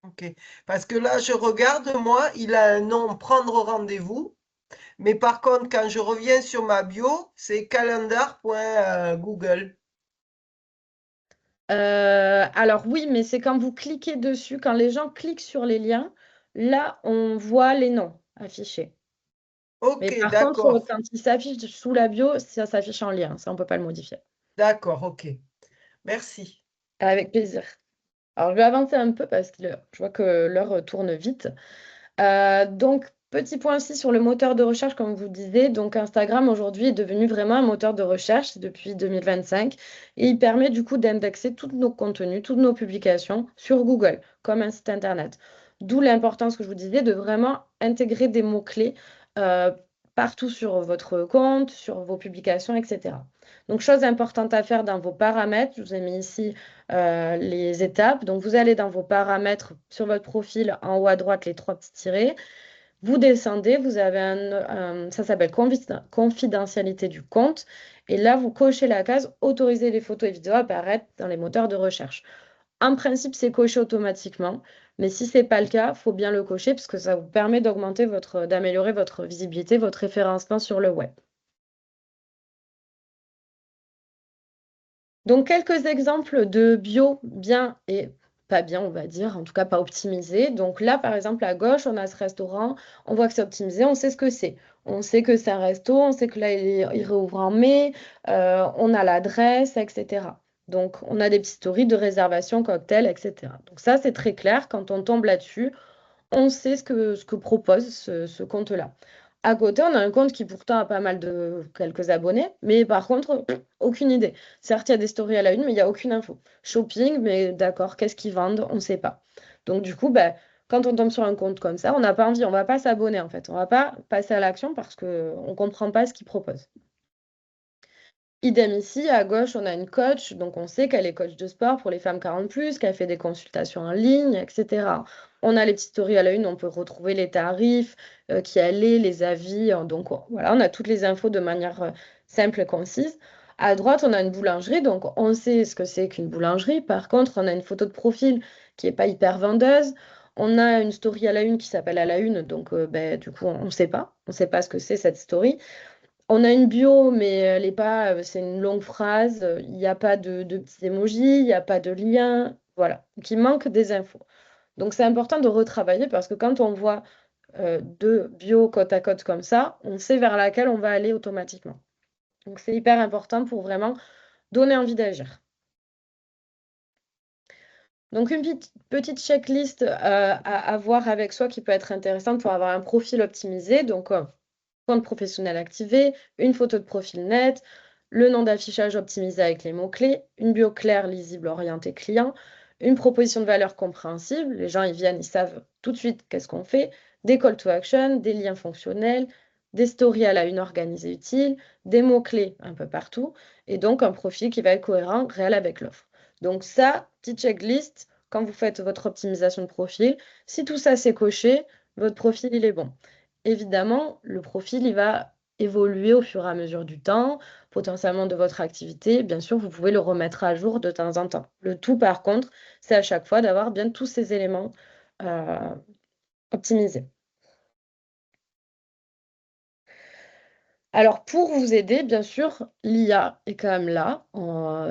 OK. Parce que là, je regarde, moi, il a un nom prendre rendez-vous. Mais par contre, quand je reviens sur ma bio, c'est calendar.google. Alors oui, mais c'est quand vous cliquez dessus, quand les gens cliquent sur les liens, là, on voit les noms affichés. Mais OK, par contre, d'accord. quand il s'affiche sous la bio, ça s'affiche en lien. Ça, on ne peut pas le modifier. D'accord, OK. Merci. Avec plaisir. Alors, je vais avancer un peu parce que je vois que l'heure tourne vite. Donc, petit point aussi sur le moteur de recherche, comme vous disiez. Donc, Instagram aujourd'hui est devenu vraiment un moteur de recherche depuis 2025 et il permet du coup d'indexer tous nos contenus, toutes nos publications sur Google, comme un site internet. D'où l'importance que je vous disais de vraiment intégrer des mots-clés euh, partout sur votre compte, sur vos publications, etc. Donc, chose importante à faire dans vos paramètres, je vous ai mis ici les étapes. Donc, vous allez dans vos paramètres sur votre profil, en haut à droite, les trois petits tirets. Vous descendez, vous avez ça s'appelle confidentialité du compte. Et là, vous cochez la case autoriser les photos et vidéos à apparaître dans les moteurs de recherche. En principe, c'est coché automatiquement. Mais si ce n'est pas le cas, il faut bien le cocher parce que ça vous permet d'améliorer votre visibilité, votre référencement sur le web. Donc, quelques exemples de bio bien et pas bien, on va dire, en tout cas pas optimisé. Donc là, par exemple, à gauche, on a ce restaurant, on voit que c'est optimisé, on sait ce que c'est. On sait que c'est un resto, on sait que là, il réouvre en mai, on a l'adresse, etc. Donc, on a des petites stories de réservation, cocktail, etc. Donc ça, c'est très clair. Quand on tombe là-dessus, on sait ce que propose ce compte-là. À côté, on a un compte qui pourtant a pas mal de quelques abonnés, mais par contre, aucune idée. Certes, il y a des stories à la une, mais il n'y a aucune info. Shopping, mais d'accord, qu'est-ce qu'ils vendent? On ne sait pas. Donc du coup, bah, quand on tombe sur un compte comme ça, on n'a pas envie, on ne va pas s'abonner en fait. On ne va pas passer à l'action parce qu'on ne comprend pas ce qu'il propose. Idem ici, à gauche, on a une coach, donc on sait qu'elle est coach de sport pour les femmes 40+, qu'elle fait des consultations en ligne, etc. On a les petites stories à la une, on peut retrouver les tarifs, qui elle est, les avis. Donc voilà, on a toutes les infos de manière simple et concise. À droite, on a une boulangerie, donc on sait ce que c'est qu'une boulangerie. Par contre, on a une photo de profil qui n'est pas hyper vendeuse. On a une story à la une qui s'appelle à la une, donc du coup, on ne sait pas. On ne sait pas ce que c'est cette story. On a une bio, mais elle est pas, c'est une longue phrase. Il n'y a pas de petits emojis, il n'y a pas de lien. Voilà. Donc, il manque des infos. Donc, c'est important de retravailler parce que quand on voit deux bios côte à côte comme ça, on sait vers laquelle on va aller automatiquement. Donc, c'est hyper important pour vraiment donner envie d'agir. Donc, une petite checklist à avoir avec soi qui peut être intéressante pour avoir un profil optimisé. Donc, compte professionnel activé, une photo de profil net, le nom d'affichage optimisé avec les mots-clés, une bio claire, lisible, orientée client, une proposition de valeur compréhensible. Les gens, ils viennent, ils savent tout de suite qu'est-ce qu'on fait, des call to action, des liens fonctionnels, des stories à la une organisée utile, des mots-clés un peu partout, et donc un profil qui va être cohérent, réel avec l'offre. Donc ça, petite checklist, quand vous faites votre optimisation de profil, si tout ça c'est coché, votre profil, il est bon. Évidemment, le profil, il va évoluer au fur et à mesure du temps, potentiellement de votre activité. Bien sûr, vous pouvez le remettre à jour de temps en temps. Le tout, par contre, c'est à chaque fois d'avoir bien tous ces éléments optimisés. Alors, pour vous aider, bien sûr, l'IA est quand même là.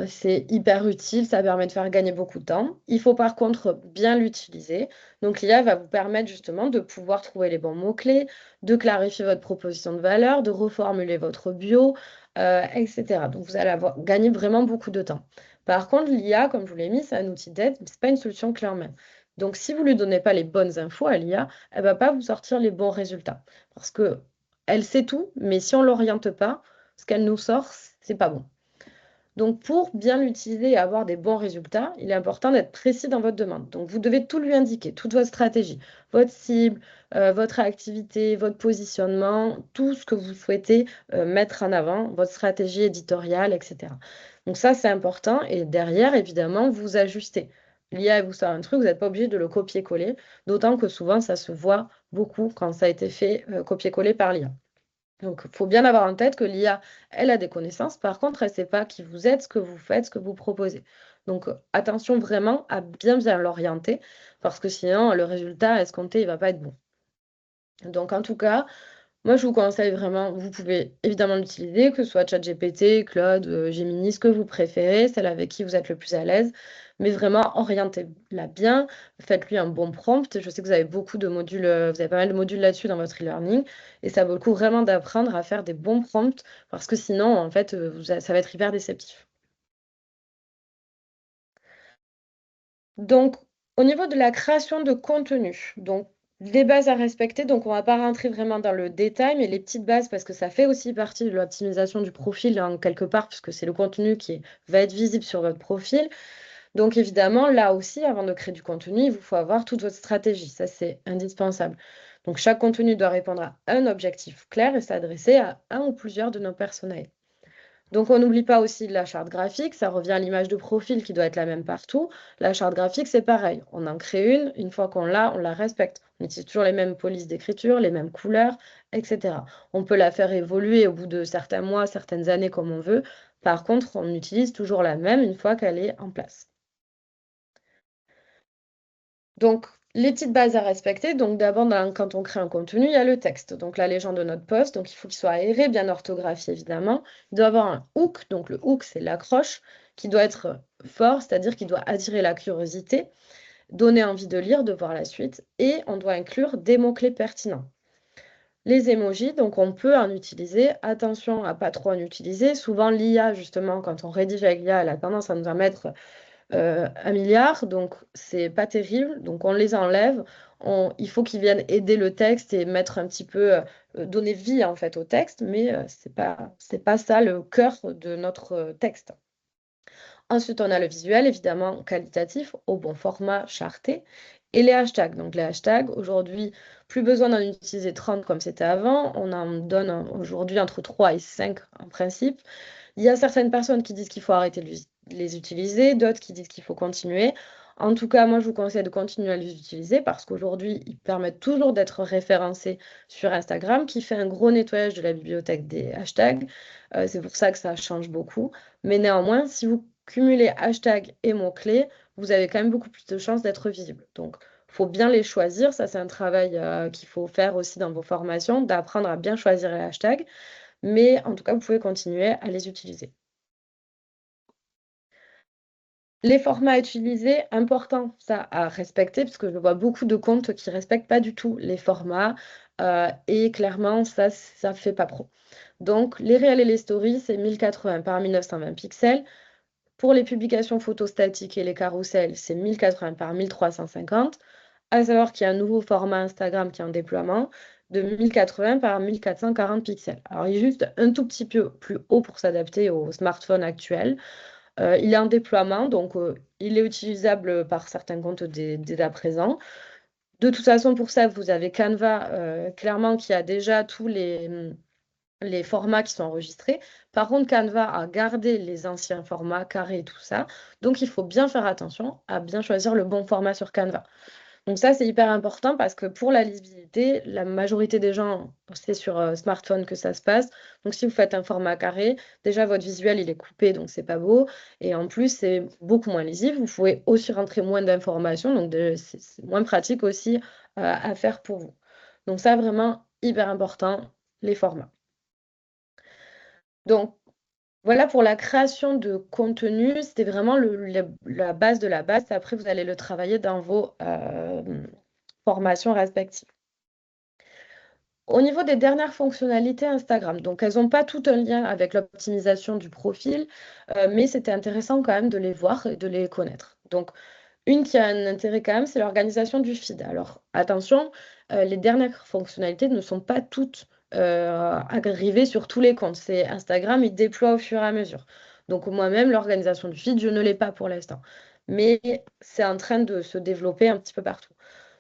C'est hyper utile, ça permet de faire gagner beaucoup de temps. Il faut par contre bien l'utiliser. Donc, l'IA va vous permettre justement de pouvoir trouver les bons mots-clés, de clarifier votre proposition de valeur, de reformuler votre bio, etc. Donc, vous allez gagner vraiment beaucoup de temps. Par contre, l'IA, comme je vous l'ai mis, c'est un outil d'aide, mais ce n'est pas une solution clé en main. Donc, si vous ne lui donnez pas les bonnes infos à l'IA, elle ne va pas vous sortir les bons résultats. Parce que elle sait tout, mais si on ne l'oriente pas, ce qu'elle nous sort, c'est pas bon. Donc, pour bien l'utiliser et avoir des bons résultats, il est important d'être précis dans votre demande. Donc, vous devez tout lui indiquer, toute votre stratégie, votre cible, votre activité, votre positionnement, tout ce que vous souhaitez mettre en avant, votre stratégie éditoriale, etc. Donc, ça, c'est important. Et derrière, évidemment, vous ajustez. L'IA vous sort un truc, vous n'êtes pas obligé de le copier-coller, d'autant que souvent, ça se voit beaucoup quand ça a été fait copier-coller par l'IA. Donc, il faut bien avoir en tête que l'IA, elle a des connaissances. Par contre, elle ne sait pas qui vous êtes, ce que vous faites, ce que vous proposez. Donc, attention vraiment à bien l'orienter, parce que sinon, le résultat escompté, il ne va pas être bon. Donc, en tout cas, moi, je vous conseille vraiment, vous pouvez évidemment l'utiliser, que ce soit ChatGPT, Claude, Gemini, ce que vous préférez, celle avec qui vous êtes le plus à l'aise, mais vraiment orientez-la bien, faites-lui un bon prompt. Je sais que vous avez beaucoup de modules, vous avez pas mal de modules là-dessus dans votre e-learning, et ça vaut le coup vraiment d'apprendre à faire des bons prompts, parce que sinon, en fait, ça va être hyper déceptif. Donc, au niveau de la création de contenu, donc des bases à respecter, donc on ne va pas rentrer vraiment dans le détail, mais les petites bases, parce que ça fait aussi partie de l'optimisation du profil, en quelque part, puisque c'est le contenu qui va être visible sur votre profil. Donc évidemment, là aussi, avant de créer du contenu, il vous faut avoir toute votre stratégie. Ça, c'est indispensable. Donc chaque contenu doit répondre à un objectif clair et s'adresser à un ou plusieurs de nos personnels. Donc, on n'oublie pas aussi la charte graphique, ça revient à l'image de profil qui doit être la même partout. La charte graphique, c'est pareil. On en crée une fois qu'on l'a, on la respecte. On utilise toujours les mêmes polices d'écriture, les mêmes couleurs, etc. On peut la faire évoluer au bout de certains mois, certaines années comme on veut. Par contre, on utilise toujours la même une fois qu'elle est en place. Donc, les petites bases à respecter. Donc, d'abord, quand on crée un contenu, il y a le texte. Donc, la légende de notre post. Donc, il faut qu'il soit aéré, bien orthographié, évidemment. Il doit avoir un hook. Donc, le hook, c'est l'accroche qui doit être fort, c'est-à-dire qu'il doit attirer la curiosité, donner envie de lire, de voir la suite. Et on doit inclure des mots-clés pertinents. Les emojis, donc on peut en utiliser. Attention à pas trop en utiliser. Souvent, l'IA, justement, quand on rédige avec l'IA, elle a tendance à nous en mettre 1 milliard, donc c'est pas terrible. Donc on les enlève. Il faut qu'ils viennent aider le texte et mettre un petit peu, donner vie en fait au texte, mais c'est pas ça le cœur de notre texte. Ensuite, on a le visuel, évidemment qualitatif, au bon format, charté. Et les hashtags. Donc les hashtags, aujourd'hui, plus besoin d'en utiliser 30 comme c'était avant. On en donne aujourd'hui entre 3 et 5 en principe. Il y a certaines personnes qui disent qu'il faut arrêter de les utiliser, d'autres qui disent qu'il faut continuer. En tout cas, moi, je vous conseille de continuer à les utiliser parce qu'aujourd'hui, ils permettent toujours d'être référencés sur Instagram, qui fait un gros nettoyage de la bibliothèque des hashtags. C'est pour ça que ça change beaucoup. Mais néanmoins, si vous cumulez hashtags et mots-clés, vous avez quand même beaucoup plus de chances d'être visible. Donc, il faut bien les choisir. Ça, c'est un travail qu'il faut faire aussi dans vos formations, d'apprendre à bien choisir les hashtags. Mais en tout cas, vous pouvez continuer à les utiliser. Les formats utilisés, important ça à respecter, parce que je vois beaucoup de comptes qui ne respectent pas du tout les formats, et clairement, ça ne fait pas pro. Donc, les réels et les stories, c'est 1080 par 1920 pixels. Pour les publications photos statiques et les carousels, c'est 1080 par 1350. À savoir qu'il y a un nouveau format Instagram qui est en déploiement de 1080 par 1440 pixels. Alors, il est juste un tout petit peu plus haut pour s'adapter aux smartphones actuels. Il est en déploiement, donc il est utilisable par certains comptes dès à présent. De toute façon, pour ça, vous avez Canva, clairement, qui a déjà tous les formats qui sont enregistrés. Par contre, Canva a gardé les anciens formats carrés et tout ça. Donc, il faut bien faire attention à bien choisir le bon format sur Canva. Donc ça, c'est hyper important parce que pour la lisibilité, la majorité des gens, c'est sur smartphone que ça se passe. Donc si vous faites un format carré, déjà votre visuel, il est coupé, donc c'est pas beau. Et en plus, c'est beaucoup moins lisible. Vous pouvez aussi rentrer moins d'informations, donc c'est moins pratique aussi à faire pour vous. Donc ça, vraiment, hyper important, les formats. Donc, voilà pour la création de contenu, c'était vraiment la base de la base. Après, vous allez le travailler dans vos formations respectives. Au niveau des dernières fonctionnalités Instagram, donc elles n'ont pas tout un lien avec l'optimisation du profil, mais c'était intéressant quand même de les voir et de les connaître. Donc, une qui a un intérêt quand même, c'est l'organisation du feed. Alors, attention, les dernières fonctionnalités ne sont pas toutes arrivées sur tous les comptes. C'est Instagram, il déploie au fur et à mesure. Donc, moi-même, l'organisation du feed, je ne l'ai pas pour l'instant. Mais c'est en train de se développer un petit peu partout.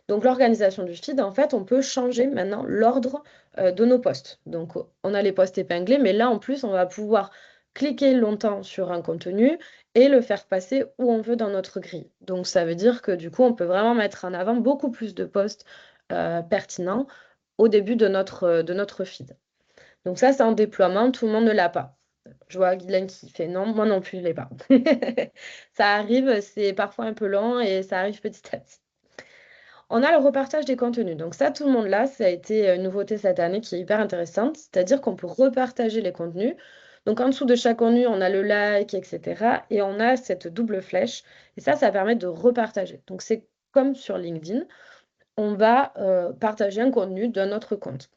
Donc, l'organisation du feed, en fait, on peut changer maintenant l'ordre de nos posts. Donc, on a les posts épinglés, mais là, en plus, on va pouvoir cliquer longtemps sur un contenu et le faire passer où on veut dans notre grille. Donc, ça veut dire que du coup, on peut vraiment mettre en avant beaucoup plus de posts pertinents au début de notre feed. Donc, ça, c'est en déploiement, tout le monde ne l'a pas. Je vois Guylaine qui fait non, moi non plus, je ne l'ai pas. Ça arrive, c'est parfois un peu lent et ça arrive petit à petit. On a le repartage des contenus. Donc ça, tout le monde l'a. Ça a été une nouveauté cette année qui est hyper intéressante. C'est-à-dire qu'on peut repartager les contenus. Donc en dessous de chaque contenu, on a le like, etc. Et on a cette double flèche. Et ça permet de repartager. Donc c'est comme sur LinkedIn. On va partager un contenu d'un autre compte.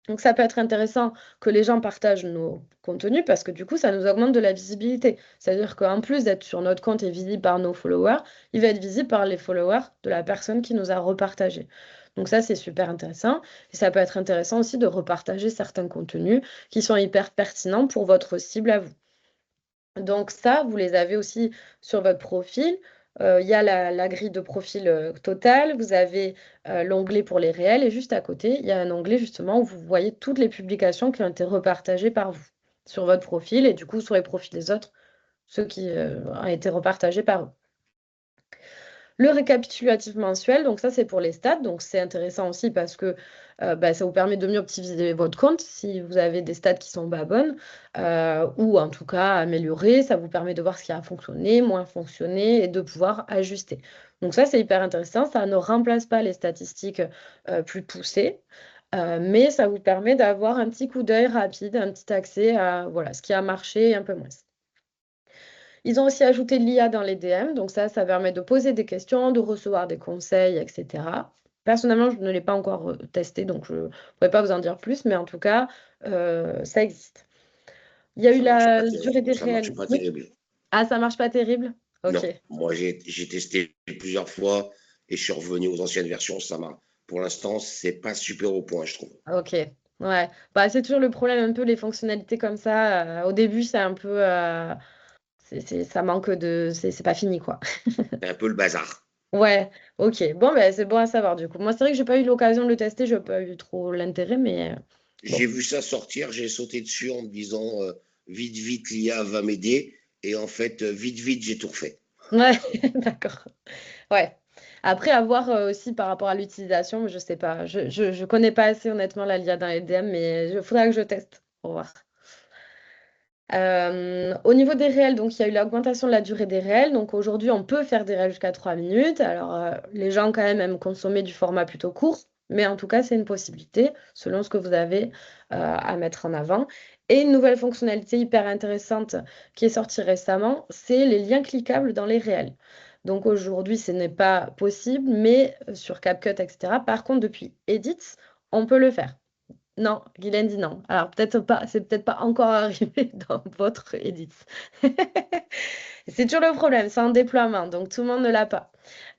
Donc ça peut être intéressant que les gens partagent nos contenus parce que du coup, ça nous augmente de la visibilité. C'est-à-dire qu'en plus d'être sur notre compte et visible par nos followers, il va être visible par les followers de la personne qui nous a repartagé. Donc ça, c'est super intéressant. Et ça peut être intéressant aussi de repartager certains contenus qui sont hyper pertinents pour votre cible à vous. Donc ça, vous les avez aussi sur votre profil. Il y a la grille de profil totale, vous avez l'onglet pour les réels et juste à côté, il y a un onglet justement où vous voyez toutes les publications qui ont été repartagées par vous sur votre profil et du coup sur les profils des autres, ceux qui ont été repartagés par eux. Le récapitulatif mensuel, donc ça c'est pour les stats, donc c'est intéressant aussi parce que ça vous permet de mieux optimiser votre compte si vous avez des stats qui sont pas bonnes ou en tout cas améliorer, ça vous permet de voir ce qui a fonctionné, moins fonctionné et de pouvoir ajuster. Donc ça c'est hyper intéressant, ça ne remplace pas les statistiques plus poussées, mais ça vous permet d'avoir un petit coup d'œil rapide, un petit accès à voilà, ce qui a marché et un peu moins. Ils ont aussi ajouté l'IA dans les DM, donc ça permet de poser des questions, de recevoir des conseils, etc. Personnellement, je ne l'ai pas encore testé, donc je ne pourrais pas vous en dire plus, mais en tout cas, ça existe. Il y a eu la durée des réels. Ça marche pas terrible. Ah, ça marche pas terrible? Ok. Non, moi j'ai testé plusieurs fois et je suis revenu aux anciennes versions. Pour l'instant, c'est pas super au point, je trouve. Ok. Ouais. Bah, c'est toujours le problème, un peu les fonctionnalités comme ça. Au début, c'est un peu. Ça manque de. C'est pas fini, quoi. C'est un peu le bazar. Ouais, ok. Bon, ben, c'est bon à savoir du coup. Moi, c'est vrai que j'ai pas eu l'occasion de le tester, j'ai pas eu trop l'intérêt, mais J'ai bon. vu ça sortir, j'ai sauté dessus en me disant vite, vite, l'IA va m'aider. Et en fait, vite, vite, j'ai tout refait. Ouais, d'accord. Ouais. Après, à voir aussi par rapport à l'utilisation, je sais pas. Je connais pas assez honnêtement la l'IA dans les DM, mais il faudra que je teste pour voir. Au niveau des réels, donc il y a eu l'augmentation de la durée des réels. Donc aujourd'hui, on peut faire des réels jusqu'à 3 minutes. Alors les gens quand même aiment consommer du format plutôt court, mais en tout cas, c'est une possibilité selon ce que vous avez à mettre en avant. Et une nouvelle fonctionnalité hyper intéressante qui est sortie récemment, c'est les liens cliquables dans les réels. Donc aujourd'hui, ce n'est pas possible, mais sur CapCut, etc. Par contre, depuis Edit, on peut le faire. Non, Guylaine dit non. Alors peut-être pas, c'est peut-être pas encore arrivé dans votre edit. C'est toujours le problème, c'est un déploiement, donc tout le monde ne l'a pas.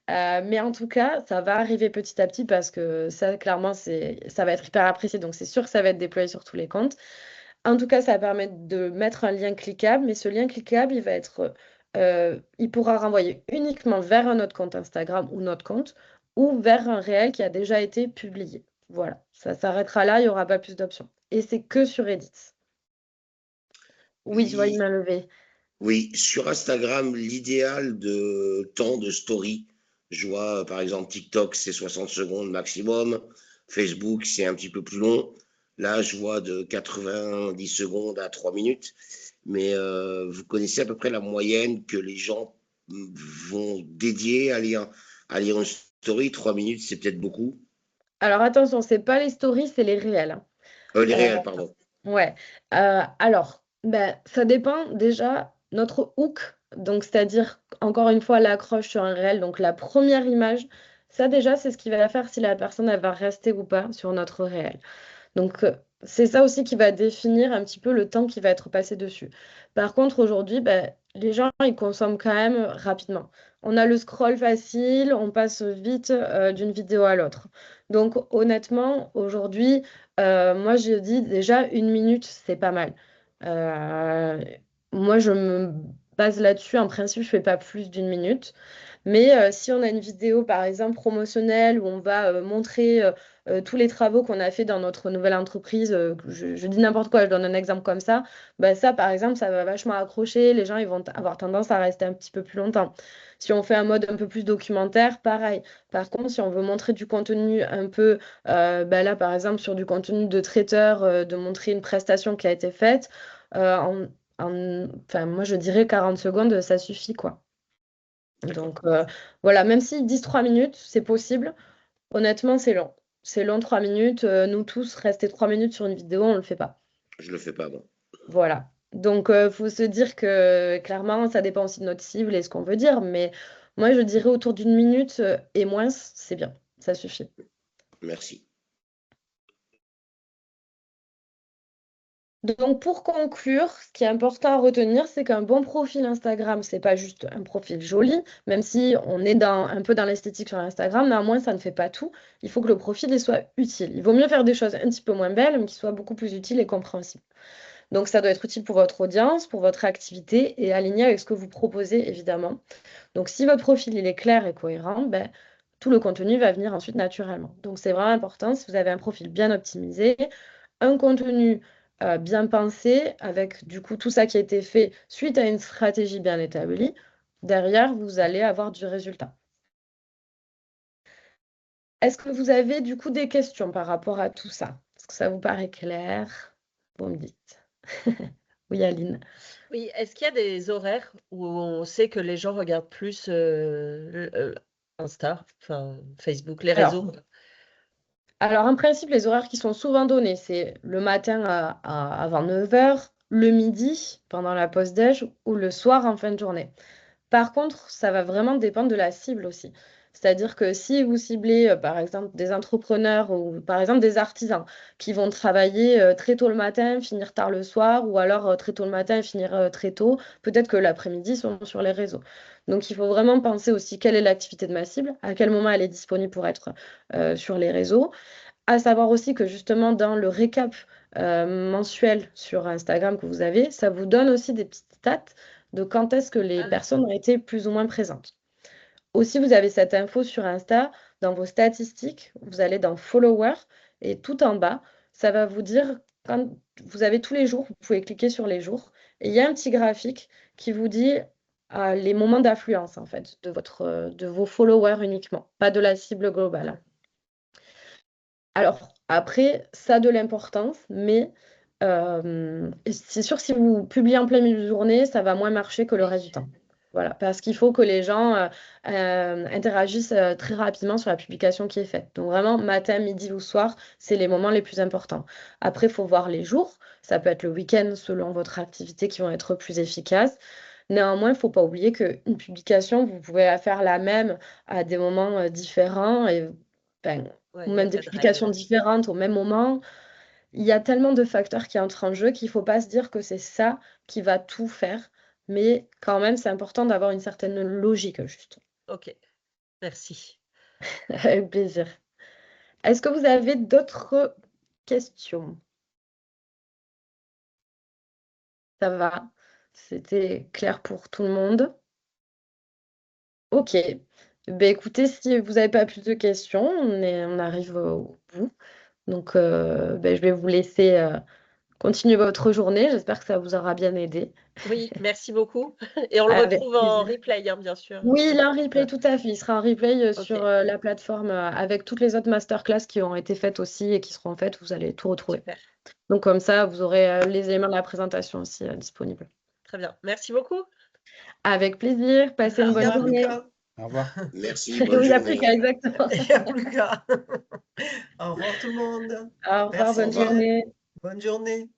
Mais en tout cas, ça va arriver petit à petit parce que ça, clairement, ça va être hyper apprécié, donc c'est sûr que ça va être déployé sur tous les comptes. En tout cas, ça va permettre de mettre un lien cliquable, mais ce lien cliquable, il pourra renvoyer uniquement vers un autre compte Instagram ou notre compte, ou vers un réel qui a déjà été publié. Voilà, ça s'arrêtera là, il n'y aura pas plus d'options. Et c'est que sur Edit. Oui, je vois une L'i- main levée. Oui, sur Instagram, l'idéal de temps de story, je vois par exemple TikTok, c'est 60 secondes maximum. Facebook, c'est un petit peu plus long. Là, je vois de 90 secondes à 3 minutes. Mais vous connaissez à peu près la moyenne que les gens vont dédier à lire une story. 3 minutes, c'est peut-être beaucoup. Alors attention, c'est pas les stories, c'est les réels, hein. Les Euh, réels, pardon. Ouais. Alors, ben, ça dépend déjà notre hook, donc c'est-à-dire encore une fois l'accroche sur un réel, donc la première image, ça déjà c'est ce qui va faire si la personne elle va rester ou pas sur notre réel. Donc c'est ça aussi qui va définir un petit peu le temps qui va être passé dessus. Par contre aujourd'hui, ben, les gens ils consomment quand même rapidement. On a le scroll facile, on passe vite d'une vidéo à l'autre. Donc honnêtement, aujourd'hui, moi je dis déjà 1 minute, c'est pas mal. Euh, Moi je me base là-dessus. En principe, je fais pas plus d'1 minute. Mais si on a une vidéo, par exemple, promotionnelle où on va montrer tous les travaux qu'on a fait dans notre nouvelle entreprise, je dis n'importe quoi, je donne un exemple comme ça, bah ça, par exemple, ça va vachement accrocher, les gens ils vont avoir tendance à rester un petit peu plus longtemps. Si on fait un mode un peu plus documentaire, pareil. Par contre, si on veut montrer du contenu un peu, bah là, par exemple, sur du contenu de traiteur, de montrer une prestation qui a été faite, enfin, moi, je dirais 40 secondes, ça suffit, quoi. D'accord. Donc voilà, même s'ils disent 3 minutes, c'est possible. Honnêtement, c'est long. C'est long 3 minutes. Nous tous, rester 3 minutes sur une vidéo, on ne le fait pas. Je le fais pas, moi. Voilà. Donc faut se dire que clairement, ça dépend aussi de notre cible et ce qu'on veut dire. Mais moi, je dirais autour d'1 minute et moins, c'est bien. Ça suffit. Merci. Donc pour conclure, ce qui est important à retenir, c'est qu'un bon profil Instagram, c'est pas juste un profil joli, même si on est un peu dans l'esthétique sur Instagram, néanmoins ça ne fait pas tout. Il faut que le profil il soit utile. Il vaut mieux faire des choses un petit peu moins belles, mais qui soient beaucoup plus utiles et compréhensibles. Donc ça doit être utile pour votre audience, pour votre activité et aligné avec ce que vous proposez évidemment. Donc si votre profil il est clair et cohérent, ben, tout le contenu va venir ensuite naturellement. Donc c'est vraiment important si vous avez un profil bien optimisé, un contenu bien pensé, avec du coup tout ça qui a été fait suite à une stratégie bien établie, derrière, vous allez avoir du résultat. Est-ce que vous avez du coup des questions par rapport à tout ça? Est-ce que ça vous paraît clair? Vous me dites. Oui, Aline. Oui, est-ce qu'il y a des horaires où on sait que les gens regardent plus Insta, enfin Facebook, les Alors, réseaux? alors, en principe, les horaires qui sont souvent donnés, c'est le matin avant 9 heures, le midi pendant la pause déj ou le soir en fin de journée. Par contre, ça va vraiment dépendre de la cible aussi. C'est-à-dire que si vous ciblez, par exemple, des entrepreneurs ou par exemple des artisans qui vont travailler très tôt le matin, finir tard le soir, ou alors très tôt le matin et finir très tôt, peut-être que l'après-midi sont sur les réseaux. Donc, il faut vraiment penser aussi quelle est l'activité de ma cible, à quel moment elle est disponible pour être sur les réseaux. À savoir aussi que justement, dans le récap mensuel sur Instagram que vous avez, ça vous donne aussi des petites stats de quand est-ce que les Ah, personnes ont été plus ou moins présentes. aussi, vous avez cette info sur Insta, dans vos statistiques, vous allez dans Followers et tout en bas, ça va vous dire quand vous avez tous les jours, vous pouvez cliquer sur les jours et il y a un petit graphique qui vous dit les moments d'affluence en fait de vos followers uniquement, pas de la cible globale. Alors après, ça a de l'importance, mais c'est sûr que si vous publiez en plein milieu de journée, ça va moins marcher que le reste du temps. Voilà, parce qu'il faut que les gens interagissent très rapidement sur la publication qui est faite. Donc vraiment, matin, midi ou soir, c'est les moments les plus importants. Après, il faut voir les jours. Ça peut être le week-end selon votre activité qui vont être plus efficaces. Néanmoins, il ne faut pas oublier qu'une publication, vous pouvez la faire la même à des moments différents et ben, Ouais, ou il y a même des pas de publications règle. différentes au même moment. Il y a tellement de facteurs qui entrent en jeu qu'il ne faut pas se dire que c'est ça qui va tout faire. Mais quand même, c'est important d'avoir une certaine logique, juste. Ok, merci. Avec plaisir. Est-ce que vous avez d'autres questions? Ça va? C'était clair pour tout le monde? Ok. Ben, écoutez, si vous n'avez pas plus de questions, on arrive au bout. Donc, ben, je vais vous laisser continuer votre journée. J'espère que ça vous aura bien aidé. Oui, merci beaucoup. Et on le Avec retrouve en plaisir. replay, hein, bien sûr. Oui, il y a un Ouais. replay, tout à fait. Il sera en replay Ok, sur la plateforme avec toutes les autres masterclass qui ont été faites aussi et qui seront faites. Vous allez tout retrouver. super. Donc, comme ça, vous aurez les éléments de la présentation aussi disponibles. Très bien. Merci beaucoup. Avec plaisir. Passez une Il n'y bonne a plus journée. qu'à. Au revoir. Merci, Oui, bonne il n'y a plus journée. qu'à, exactement. Il n'y a plus qu'à. Au revoir tout le monde. Au revoir, Merci bonne revoir. journée. Bonne journée.